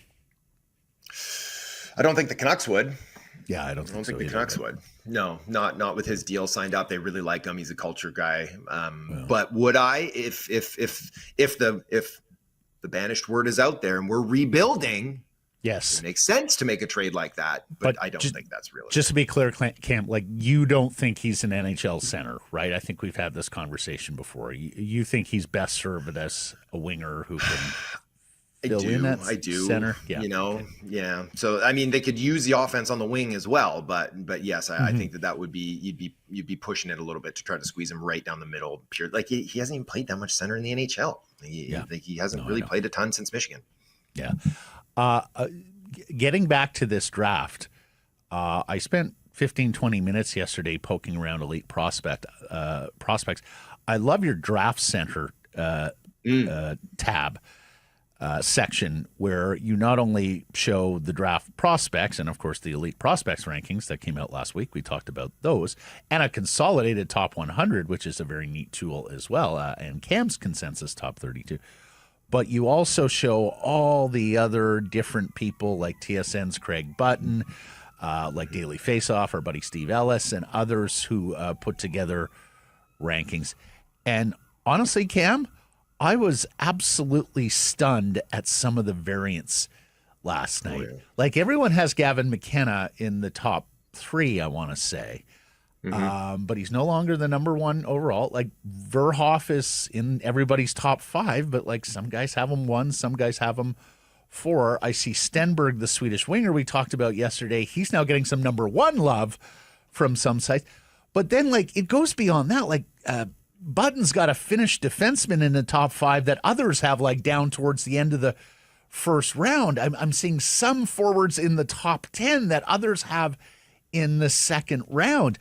I don't think the Canucks would. Yeah, I don't think the Canucks would. No, not with his deal signed up. They really like him. He's a culture guy. But would I, if the banished word is out there and we're rebuilding? Yes, it makes sense to make a trade like that, but I don't think that's realistic. Just to be clear, Cam, like you don't think he's an NHL center, right? I think we've had this conversation before. You think he's best served as a winger who can fill in that center? Yeah. Yeah. So I mean, they could use the offense on the wing as well, but yes, I think that would be you'd be pushing it a little bit to try to squeeze him right down the middle. Pure, like he hasn't even played that much center in the NHL. He hasn't really played a ton since Michigan. Yeah. Getting back to this draft, I spent 15, 20 minutes yesterday poking around elite prospects. I love your draft center tab section where you not only show the draft prospects and, of course, the elite prospects rankings that came out last week. We talked about those, and a consolidated top 100, which is a very neat tool as well, and Cam's consensus top 32. But you also show all the other different people like TSN's Craig Button, like Daily Faceoff, our buddy Steve Ellis, and others who put together rankings. And honestly, Cam, I was absolutely stunned at some of the variance last night. Oh, yeah. Like everyone has Gavin McKenna in the top 3, I want to say. Mm-hmm. But he's no longer the number 1 overall. Like Verhoff is in everybody's top 5, but like some guys have him 1, some guys have him 4. I see Stenberg, the Swedish winger we talked about yesterday. He's now getting some number 1 love from some sites. But then like it goes beyond that. Like Button's got a finished defenseman in the top 5 that others have like down towards the end of the first round. I'm seeing some forwards in the top 10 that others have in the second round.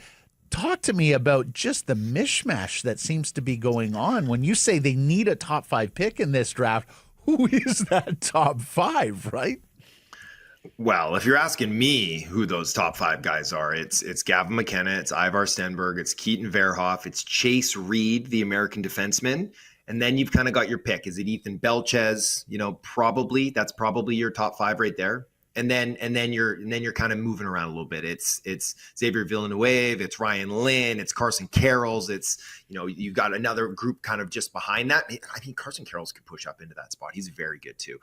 Talk to me about just the mishmash that seems to be going on. When you say they need a top 5 pick in this draft, who is that top 5, right? Well, if you're asking me who those top 5 guys are, it's Gavin McKenna, it's Ivar Stenberg, it's Keaton Verhoff, it's Chase Reed, the American defenseman, And then you've kind of got your pick. Is it Ethan Belchez? That's probably your top 5 right there. And then you're kind of moving around a little bit. It's Xavier Villanueva, it's Ryan Lynn, it's Carson Carrolls, it's you've got another group kind of just behind that. I think Carson Carrolls could push up into that spot. He's very good too.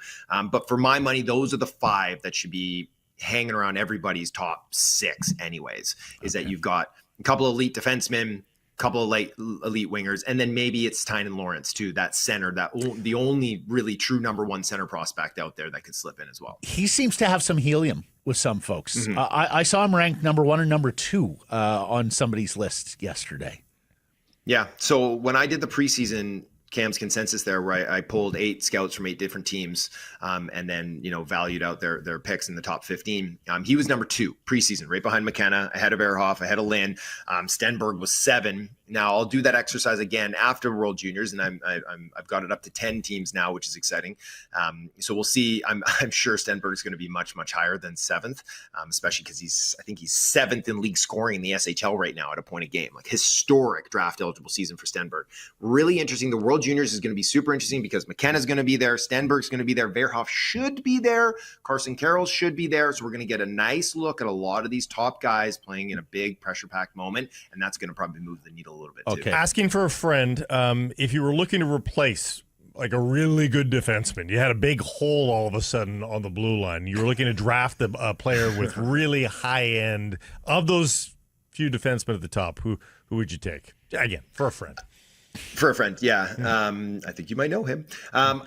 But for my money, those are the 5 that should be hanging around everybody's top 6 anyways. Is that you've got a couple of elite defensemen, couple of elite wingers, and then maybe it's Tynan Lawrence too, that center, the only really true number 1 center prospect out there that could slip in as well. He seems to have some helium with some folks. I saw him ranked number 1 and number 2 on somebody's list yesterday. Yeah. So when I did the preseason Cam's consensus there, where I pulled 8 scouts from 8 different teams, and then valued out their picks in the top 15. He was number 2 preseason, right behind McKenna, ahead of Ehrhoff, ahead of Lynn. Stenberg was 7. Now I'll do that exercise again after World Juniors, and I've got it up to 10 teams now, which is exciting. So we'll see. I'm sure Stenberg is going to be much higher than 7th, especially because I think he's 7th in league scoring in the SHL right now at a point a game. Like historic draft eligible season for Stenberg. Really interesting. The World Juniors is going to be super interesting because McKenna's going to be there, Stenberg's going to be there, Verhoff should be there, Carson Carroll should be there. So we're going to get a nice look at a lot of these top guys playing in a big pressure-packed moment, and that's going to probably move the needle a little bit too. Asking for a friend, if you were looking to replace like a really good defenseman, you had a big hole all of a sudden on the blue line, you were looking to draft a player with really high end, of those few defensemen at the top, who would you take? Again, for a friend. For a friend, yeah. I think you might know him.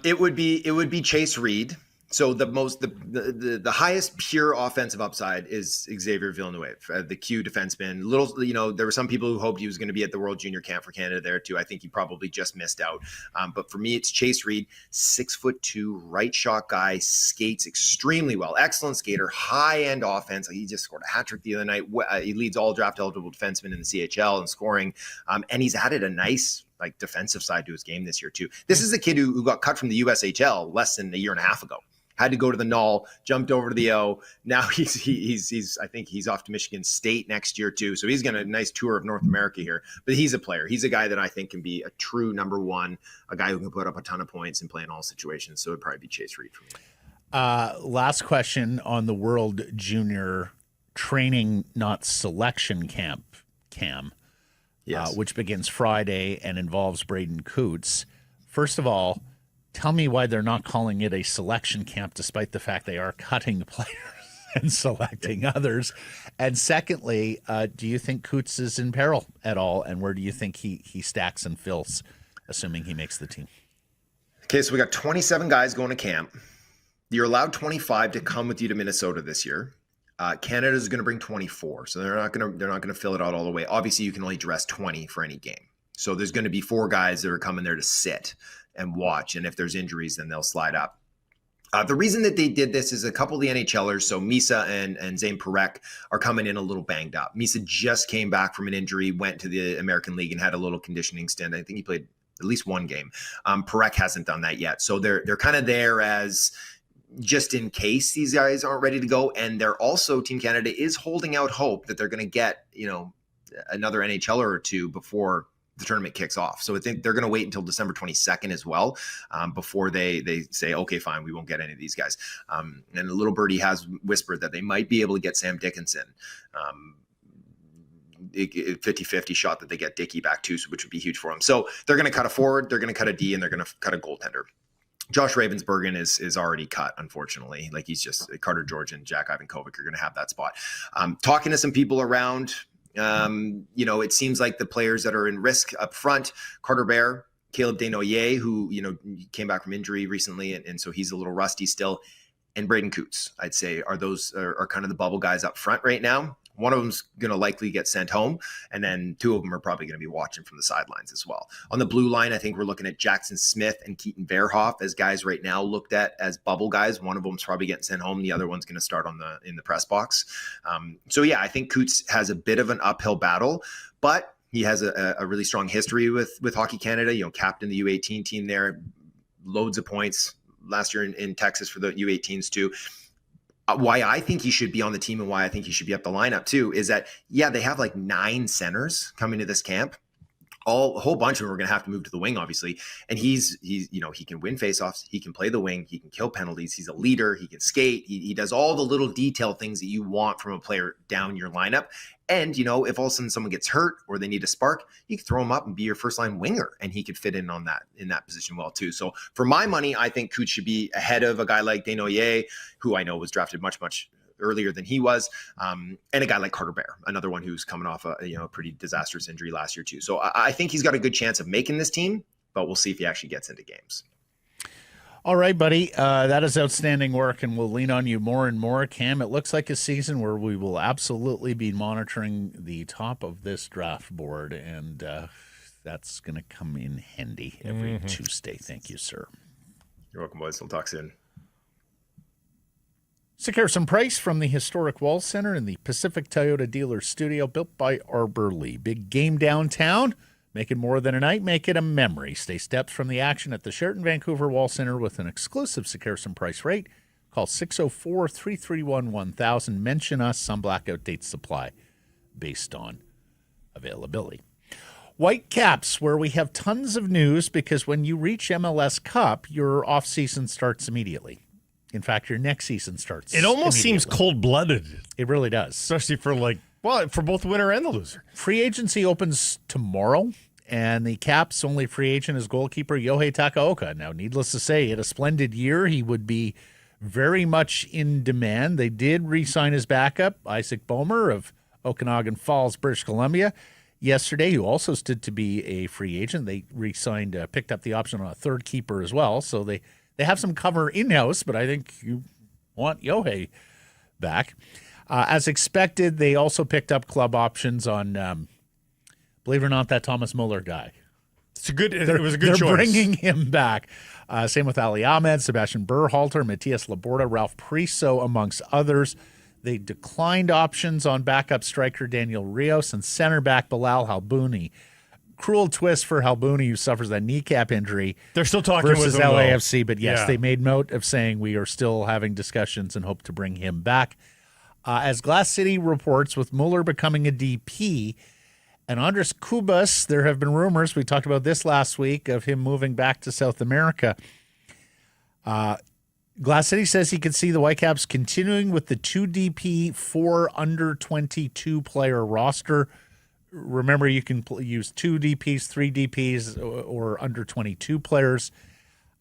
It would be Chase Reed. So the highest pure offensive upside is Xavier Villanueva, the Q defenseman. There were some people who hoped he was going to be at the World Junior Camp for Canada there too. I think he probably just missed out. But for me, it's Chase Reed, 6'2", right shot guy, skates extremely well, excellent skater, high end offense. He just scored a hat trick the other night. He leads all draft eligible defensemen in the CHL in scoring, and he's added a nice defensive side to his game this year too. This is a kid who got cut from the USHL less than a year and a half ago. Had to go to the Null, jumped over to the O. Now he's I think he's off to Michigan State next year too. So he's got a nice tour of North America here. But he's a player. He's a guy that I think can be a true number 1, a guy who can put up a ton of points and play in all situations. So it'd probably be Chase Reed for me. Last question on the World Junior training, not selection camp, Cam, yes. Which begins Friday and involves Braden Coots. First of all, tell me why they're not calling it a selection camp, despite the fact they are cutting players and selecting others. And secondly, do you think Coots is in peril at all? And where do you think he stacks and fills, assuming he makes the team? Okay, so we got 27 guys going to camp. You're allowed 25 to come with you to Minnesota this year. Canada is going to bring 24, so they're not going to fill it out all the way. Obviously, you can only dress 20 for any game. So there's going to be 4 guys that are coming there to sit and watch. And if there's injuries, then they'll slide up. The reason that they did this is a couple of the NHLers, so Misa and Zane Parekh, are coming in a little banged up. Misa just came back from an injury, went to the American League and had a little conditioning stint. I think he played at least 1 game. Parekh hasn't done that yet. So they're kind of there as just in case these guys aren't ready to go. And they're also, Team Canada is holding out hope that they're going to get, another NHLer or 2 before the tournament kicks off. So I think they're going to wait until December 22nd as well, before they say, okay, fine, we won't get any of these guys. And the little birdie has whispered that they might be able to get Sam Dickinson. 50-50 shot that they get Dickey back too, which would be huge for them. So they're going to cut a forward, they're going to cut a D, and they're going to cut a goaltender. Josh Ravensbergen is already cut, unfortunately. He's just Carter George and Jack Ivankovic are going to have that spot. Talking to some people around, it seems like the players that are in risk up front, Carter Bear, Caleb Desnoyers, who, came back from injury recently. And so he's a little rusty still. And Braden Coots, I'd say, are kind of the bubble guys up front right now. One of them's going to likely get sent home, and then 2 of them are probably going to be watching from the sidelines as well. On the blue line, I think we're looking at Jackson Smith and Keaton Verhoff as guys right now looked at as bubble guys. One of them's probably getting sent home. The other one's going to start in the press box. I think Coots has a bit of an uphill battle, but he has a really strong history with Hockey Canada. Captain the U18 team there, loads of points last year in Texas for the U18s too. Why I think he should be on the team and why I think he should be up the lineup too is that, they have 9 centers coming to this camp. a whole bunch of them are going to have to move to the wing, obviously. And he's he can win faceoffs, he can play the wing, he can kill penalties, he's a leader, he can skate, he does all the little detailed things that you want from a player down your lineup. And, if all of a sudden someone gets hurt or they need a spark, you can throw him up and be your first line winger, and he could fit in that position well too. So for my money, I think Cooch should be ahead of a guy like Desnoyers, who I know was drafted much earlier than he was, and a guy like Carter Bear, another one who's coming off a pretty disastrous injury last year too. So I think he's got a good chance of making this team, but we'll see if he actually gets into games. All right, buddy. That is outstanding work, and we'll lean on you more and more. Cam, it looks like a season where we will absolutely be monitoring the top of this draft board, and that's going to come in handy every Tuesday. Thank you, sir. You're welcome, boys. We'll talk soon. Sekeres and Price from the historic Wall Center in the Pacific Toyota Dealer Studio, built by Arbor Lee. Big game downtown. Make it more than a night, make it a memory. Stay steps from the action at the Sheraton Vancouver Wall Center with an exclusive Sekeres and Price rate. Call 604-331-1000. Mention us. Some blackout dates supply based on availability. Whitecaps, where we have tons of news because when you reach MLS Cup, your off-season starts immediately. In fact, your next season starts It almost seems cold-blooded. It really does. Especially for for both the winner and the loser. Free agency opens tomorrow, and the Caps' only free agent is goalkeeper Yohei Takaoka. Now, needless to say, he had a splendid year. He would be very much in demand. They did re-sign his backup, Isaac Boehmer of Okanagan Falls, British Columbia, yesterday, who also stood to be a free agent. They re-signed, picked up the option on a third keeper as well, so they have some cover in-house, but I think you want Yohei back. As expected, they also picked up club options on, believe it or not, that Thomas Muller guy. It was a good choice. They're bringing him back. Same with Ali Ahmed, Sebastian Berhalter, Matias Laborda, Ralph Priso, amongst others. They declined options on backup striker Daniel Rios and center back Bilal Halbouni. Cruel twist for Halbouni, who suffers that kneecap injury. They're still talking versus with him, LAFC, but yes, They made note of saying we are still having discussions and hope to bring him back. As Glass City reports, with Muller becoming a DP and Andres Cubas, there have been rumors, we talked about this last week, of him moving back to South America. Glass City says he could see the Whitecaps continuing with the 2 DP, 4 under 22 player roster. Remember, you can use 2 DPs, 3 DPs, or under 22 players.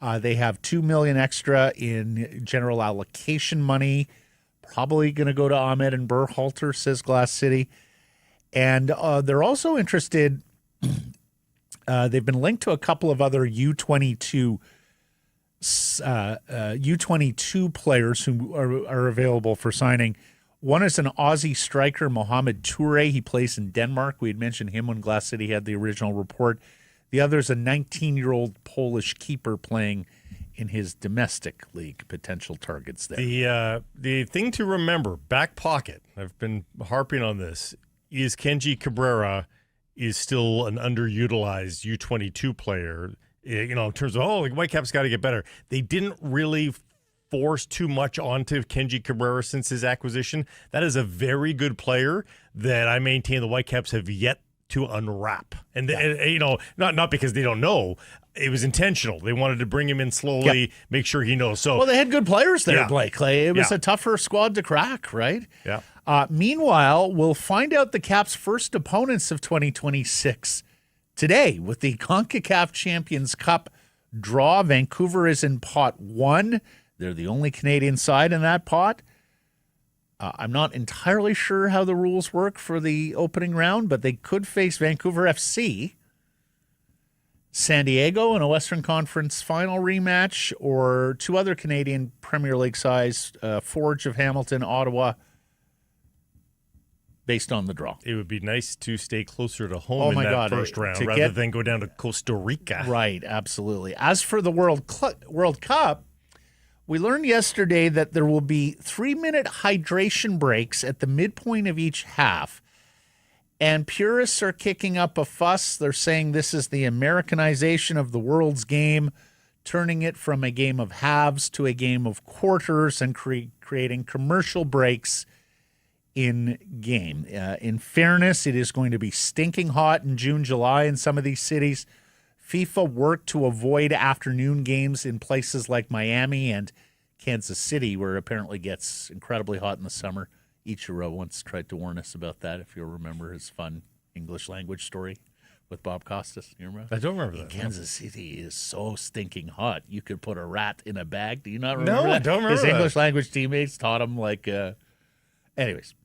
They have $2 million extra in general allocation money. Probably going to go to Ahmed and Berhalter, says Glass City. And they're also interested. They've been linked to a couple of other U22 players who are available for signing. One is an Aussie striker, Mohamed Toure. He plays in Denmark. We had mentioned him when Glass City had the original report. The other is a 19-year-old Polish keeper playing in his domestic league. Potential targets there. The thing to remember, back pocket, I've been harping on this, is Kenji Cabrera is still an underutilized U22 player. In terms of, Whitecaps got to get better. They didn't really force too much onto Kenji Cabrera since his acquisition. That is a very good player that I maintain the Whitecaps have yet to unwrap. And not because they don't know. It was intentional. They wanted to bring him in slowly, make sure he knows. So, they had good players there, Blake. It was a tougher squad to crack, right? Yeah. Meanwhile, we'll find out the Caps' first opponents of 2026 today with the CONCACAF Champions Cup draw. Vancouver is in pot 1. They're the only Canadian side in that pot. I'm not entirely sure how the rules work for the opening round, but they could face Vancouver FC, San Diego in a Western Conference final rematch, or 2 other Canadian Premier League sides, Forge of Hamilton, Ottawa, based on the draw. It would be nice to stay closer to home in that first round rather than go down to Costa Rica. Right, absolutely. As for the World Cup, we learned yesterday that there will be 3-minute hydration breaks at the midpoint of each half. And purists are kicking up a fuss. They're saying this is the Americanization of the world's game, turning it from a game of halves to a game of quarters and creating commercial breaks in game. In fairness, it is going to be stinking hot in June, July in some of these cities. FIFA worked to avoid afternoon games in places like Miami and Kansas City, where it apparently gets incredibly hot in the summer. Ichiro once tried to warn us about that, if you'll remember his fun English language story with Bob Costas. You remember? I don't remember that. Kansas City is so stinking hot. You could put a rat in a bag. Do you not remember No, that? I don't remember His that. English language teammates taught him anyways.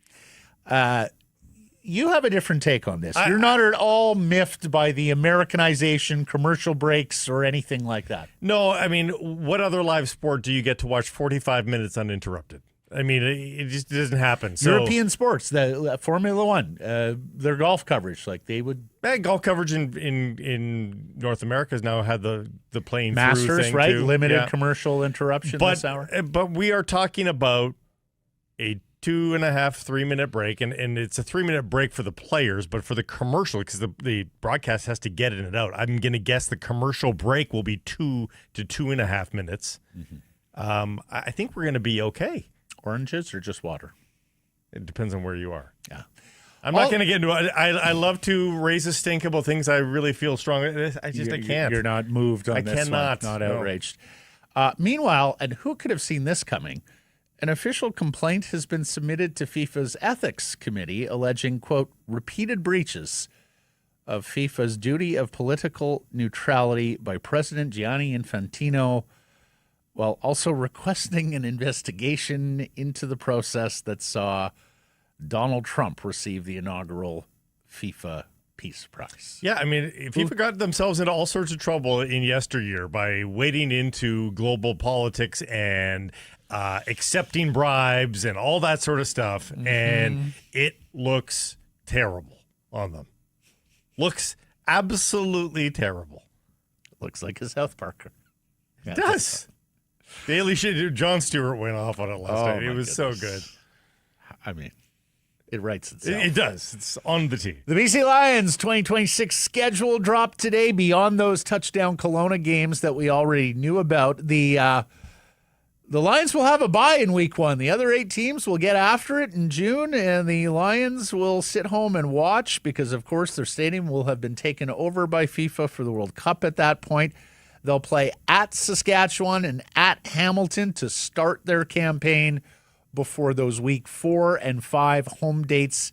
You have a different take on this. You're not at all miffed by the Americanization, commercial breaks, or anything like that. No, I mean, what other live sport do you get to watch 45 minutes uninterrupted? I mean, it just doesn't happen. So, European sports, the Formula One, their golf coverage, like they would golf coverage in North America has now had the playing through Masters, thing right? too. Limited commercial interruption this hour. But we are talking about a 2.5, 3 minute break, and it's a 3 minute break for the players, but for the commercial, because the broadcast has to get in and out. I'm going to guess the commercial break will be 2 to 2.5 minutes. Mm-hmm. I think we're going to be okay. Oranges or just water? It depends on where you are. Yeah. I'm not going to get into it. I love to raise a stink about things I really feel strong. I can't. You're not moved on I this cannot. one. Not No. outraged. Meanwhile, and who could have seen this coming? An official complaint has been submitted to FIFA's ethics committee alleging, quote, repeated breaches of FIFA's duty of political neutrality by President Gianni Infantino, while also requesting an investigation into the process that saw Donald Trump receive the inaugural FIFA Peace Prize. Yeah, I mean, FIFA got themselves into all sorts of trouble in yesteryear by wading into global politics and accepting bribes and all that sort of stuff, and it looks terrible on them. Looks absolutely terrible. Looks like a South Parker. It does. Daily shit. Jon Stewart went off on it last night. It was so good. I mean, it writes itself. It does. It's on the tee. The BC Lions 2026 schedule dropped today beyond those touchdown Kelowna games that we already knew about. The Lions will have a bye in week 1. The other 8 teams will get after it in June, and the Lions will sit home and watch because, of course, their stadium will have been taken over by FIFA for the World Cup at that point. They'll play at Saskatchewan and at Hamilton to start their campaign before those week 4 and 5 home dates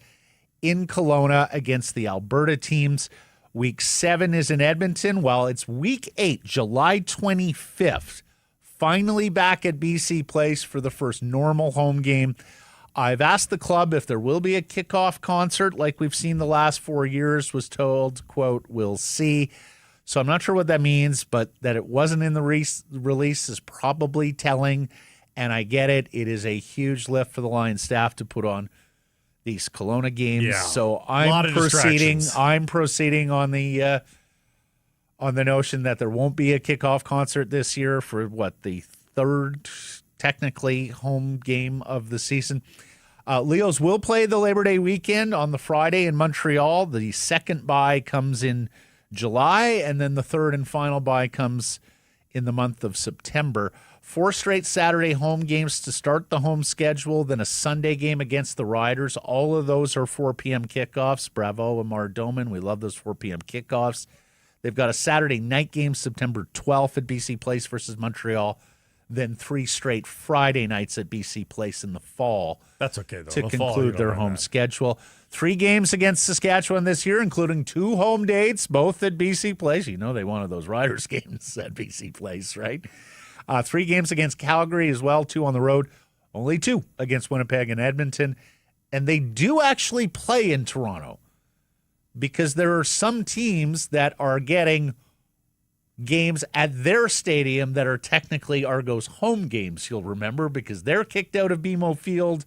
in Kelowna against the Alberta teams. Week 7 is in Edmonton, while it's week 8, July 25th, finally back at BC Place for the first normal home game. I've asked the club if there will be a kickoff concert like we've seen the last 4 years, was told, quote, we'll see. So I'm not sure what that means, but that it wasn't in the release is probably telling, and I get it. It is a huge lift for the Lions staff to put on these Kelowna games. Yeah. So I'm proceeding on the notion that there won't be a kickoff concert this year for the third technically home game of the season. Leos will play the Labor Day weekend on the Friday in Montreal. The second bye comes in July, and then the third and final bye comes in the month of September. 4 straight Saturday home games to start the home schedule, then a Sunday game against the Riders. All of those are 4 p.m. kickoffs. Bravo, Amar Doman. We love those 4 p.m. kickoffs. They've got a Saturday night game September 12th at BC Place versus Montreal, then 3 straight Friday nights at BC Place in the fall. That's okay, though. To conclude their home schedule. 3 games against Saskatchewan this year, including 2 home dates, both at BC Place. You know they wanted those Riders games at BC Place, right? 3 games against Calgary as well, 2 on the road. Only 2 against Winnipeg and Edmonton. And they do actually play in Toronto because there are some teams that are getting games at their stadium that are technically Argos home games, you'll remember, because they're kicked out of BMO Field.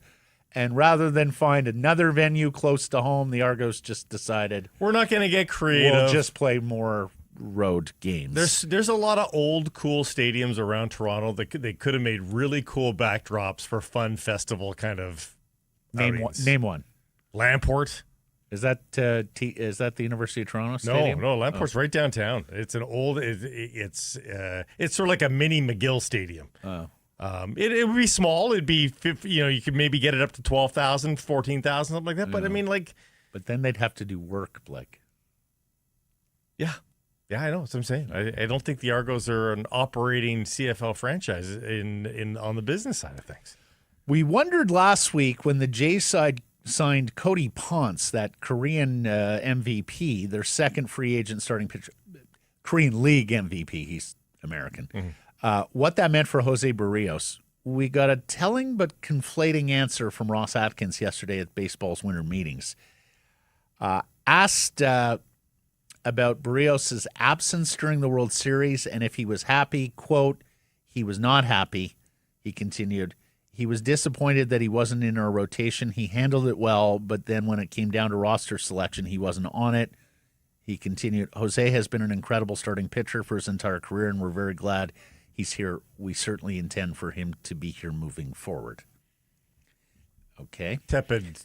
And rather than find another venue close to home, the Argos just decided we're not going to get creative. We'll just play more road games. There's a lot of old, cool stadiums around Toronto that they could have made really cool backdrops for fun festival kind of outings. Name one. Lamport. Is that the University of Toronto stadium? No, Lamport's right downtown. It's an old. It's sort of like a mini McGill Stadium. Oh. It would be small. It'd be, you could maybe get it up to 12,000, 14,000, something like that. But I mean, but then they'd have to do work, Blake. Yeah, I know. That's what I'm saying. I don't think the Argos are an operating CFL franchise on the business side of things. We wondered last week when the Jays side signed Cody Ponce, that Korean MVP, their second free agent starting pitcher, Korean League MVP. He's American. Mm-hmm. What that meant for Jose Barrios. We got a telling but conflating answer from Ross Atkins yesterday at baseball's winter meetings. Asked about Barrios' absence during the World Series and if he was happy, quote, he was not happy. He continued, he was disappointed that he wasn't in our rotation. He handled it well, but then when it came down to roster selection, he wasn't on it. He continued, Jose has been an incredible starting pitcher for his entire career, and we're very glad he's here. We certainly intend for him to be here moving forward. Okay. Tepid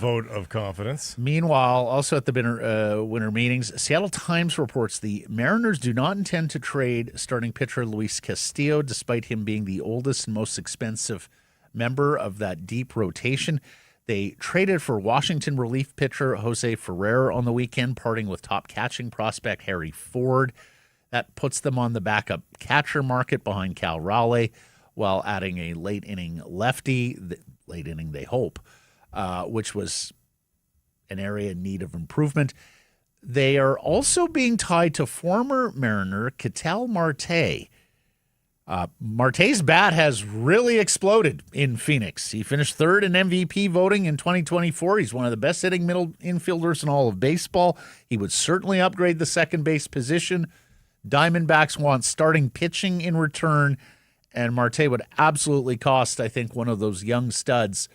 vote of confidence. Meanwhile, also at the winter meetings, Seattle Times reports the Mariners do not intend to trade starting pitcher Luis Castillo, despite him being the oldest and most expensive member of that deep rotation. They traded for Washington relief pitcher Jose Ferrer on the weekend, parting with top catching prospect Harry Ford. That puts them on the backup catcher market behind Cal Raleigh, while adding a late-inning lefty, late inning they hope, which was an area in need of improvement. They are also being tied to former Mariner Ketel Marte. Marte's bat has really exploded in Phoenix. He finished third in MVP voting in 2024. He's one of the best hitting middle infielders in all of baseball. He would certainly upgrade the second base position. Diamondbacks want starting pitching in return, and Marte would absolutely cost, I think, one of those young studs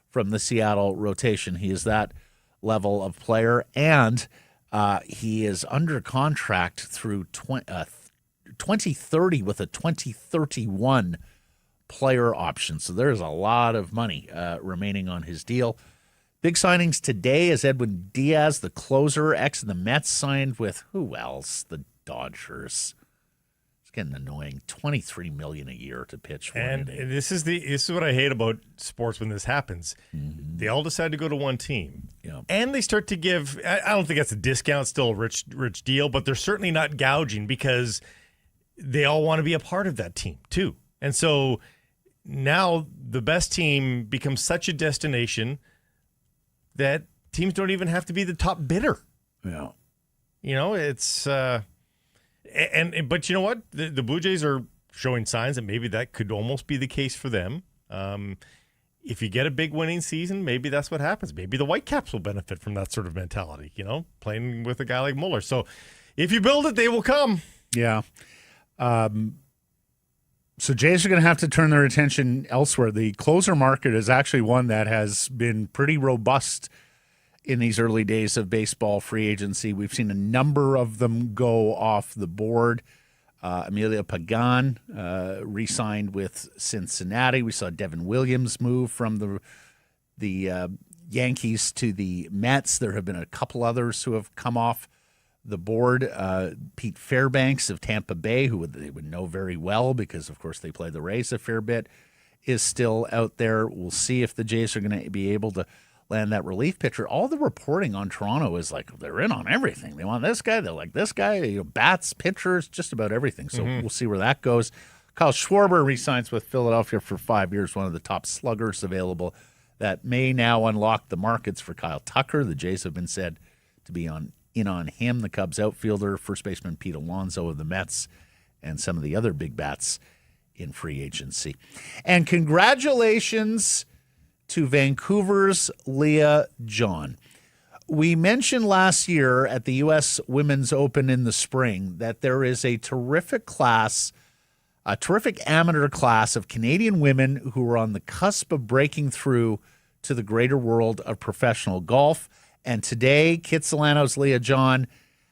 from the Seattle rotation. He is that level of player, and he is under contract through 2030 with a 2031 player option. So there's a lot of money remaining on his deal. Big signings today is Edwin Diaz, the closer, ex of the Mets, signed with who else? The Dodgers. It's getting annoying. $23 million a year to pitch. And this is what I hate about sports when this happens. Mm-hmm. They all decide to go to one team, and they start to give. I don't think that's a discount. Still a rich deal, but they're certainly not gouging because they all want to be a part of that team too. And so now the best team becomes such a destination that teams don't even have to be the top bidder. Yeah. It's but you know what? The Blue Jays are showing signs that maybe that could almost be the case for them. If you get a big winning season, maybe that's what happens. Maybe the Whitecaps will benefit from that sort of mentality, playing with a guy like Mueller. So if you build it, they will come. Yeah. So Jays are going to have to turn their attention elsewhere. The closer market is actually one that has been pretty robust in these early days of baseball free agency. We've seen a number of them go off the board. Emilio Pagan re-signed with Cincinnati. We saw Devin Williams move from the Yankees to the Mets. There have been a couple others who have come off the board. Pete Fairbanks of Tampa Bay, who they would know very well because, of course, they play the Rays a fair bit, is still out there. We'll see if the Jays are going to be able to land that relief pitcher. All the reporting on Toronto is like they're in on everything. They want this guy. They like this guy. Bats, pitchers, just about everything. So we'll see where that goes. Kyle Schwarber re-signs with Philadelphia for 5 years, one of the top sluggers available. That may now unlock the markets for Kyle Tucker. The Jays have been said to be in on him, the Cubs outfielder, first baseman Pete Alonso of the Mets, and some of the other big bats in free agency. And congratulations to Vancouver's Leah John. We mentioned last year at the U.S. Women's Open in the spring that there is a terrific amateur class of Canadian women who are on the cusp of breaking through to the greater world of professional golf. And today, Kitsilano's Leah John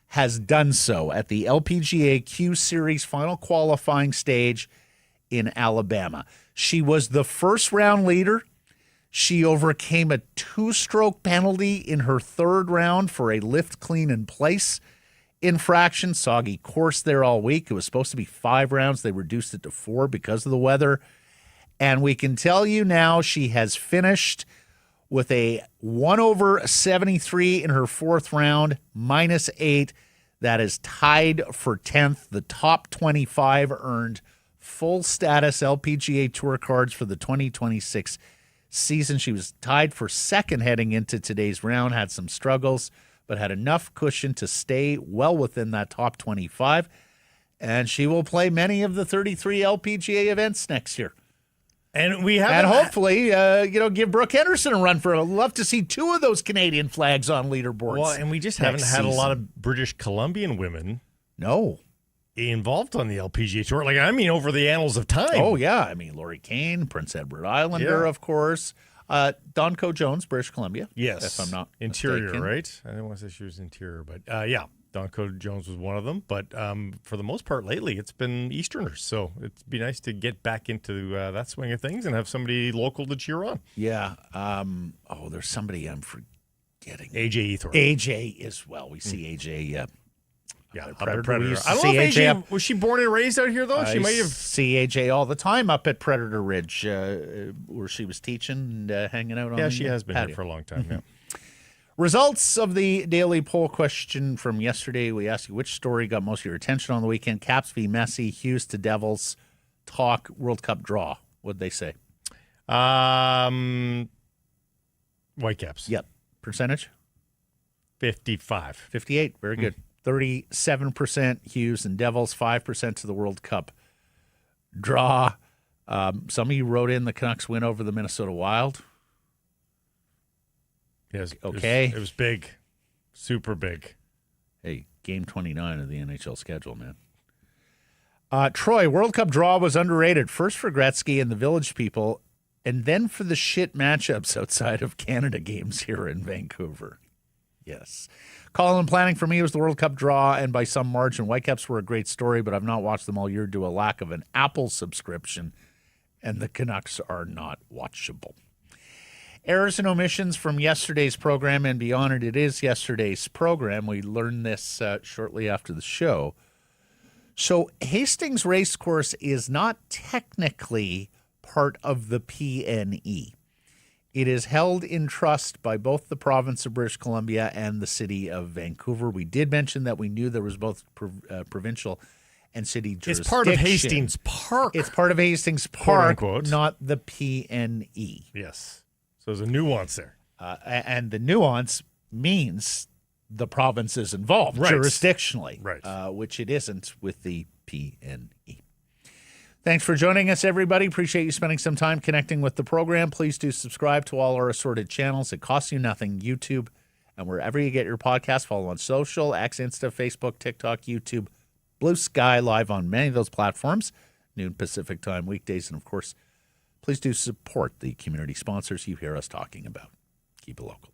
has done so at the LPGA Q Series final qualifying stage in Alabama. She was the first round leader. She overcame a 2-stroke penalty in her third round for a lift clean in place infraction, soggy course there all week. It was supposed to be 5 rounds. They reduced it to 4 because of the weather. And we can tell you now she has finished with a 1/73 in her 4th round, -8. That is tied for 10th. The top 25 earned full status LPGA Tour cards for the 2026 season. She was tied for 2nd heading into today's round, had some struggles, but had enough cushion to stay well within that top 25. And she will play many of the 33 LPGA events next year. And we have, and hopefully, give Brooke Henderson a run for it. I'd love to see 2 of those Canadian flags on leaderboards. Well, and we just haven't had a lot of British Columbian women. No. Involved on the LPGA Tour. Over the annals of time. Oh, yeah. Laurie Kane, Prince Edward Islander, of course. Demko Jones, British Columbia. Yes. If I'm not interior, mistaken. right? I didn't want to say she was interior, but Demko Jones was one of them. But for the most part lately, it's been Easterners. So it'd be nice to get back into that swing of things and have somebody local to cheer on. Yeah. There's somebody I'm forgetting. AJ Ethor. AJ as well. We see AJ. Predator. We used to I don't see know if AJ AJ was she born and raised out here though? She might have. See AJ all the time up at Predator Ridge, where she was teaching and hanging out on. Yeah, she has been patio. here for a long time. Yeah. Results of the daily poll question from yesterday. We asked you which story got most of your attention on the weekend. Caps v Messi, Hughes to Devils, talk, World Cup draw. What'd they say? Whitecaps. Yep. Percentage? 55. 58. Very good. 37% Hughes and Devils, 5% to the World Cup draw. Some of you wrote in the Canucks win over the Minnesota Wild. Yes. Okay. It was big. Super big. Hey, game 29 of the NHL schedule, man. Troy, World Cup draw was underrated. First for Gretzky and the Village people, and then for the shit matchups outside of Canada games here in Vancouver. Yes. Calling and planning for me was the World Cup draw, and by some margin, Whitecaps were a great story, but I've not watched them all year due to a lack of an Apple subscription, and the Canucks are not watchable. Errors and omissions from yesterday's program and beyond it is yesterday's program. We learned this shortly after the show. So Hastings Racecourse is not technically part of the PNE. It is held in trust by both the province of British Columbia and the city of Vancouver. We did mention that we knew there was both provincial and city jurisdiction. It's part of Hastings Park. It's part of Hastings Park, unquote. not the PNE. Yes. So there's a nuance there. And the nuance means the province is involved jurisdictionally, which it isn't with the PNE. Thanks for joining us, everybody. Appreciate you spending some time connecting with the program. Please do subscribe to all our assorted channels. It costs you nothing. YouTube and wherever you get your podcast. Follow on social, X, Insta, Facebook, TikTok, YouTube, Blue Sky, live on many of those platforms, noon Pacific time weekdays. And, of course, please do support the community sponsors you hear us talking about. Keep it local.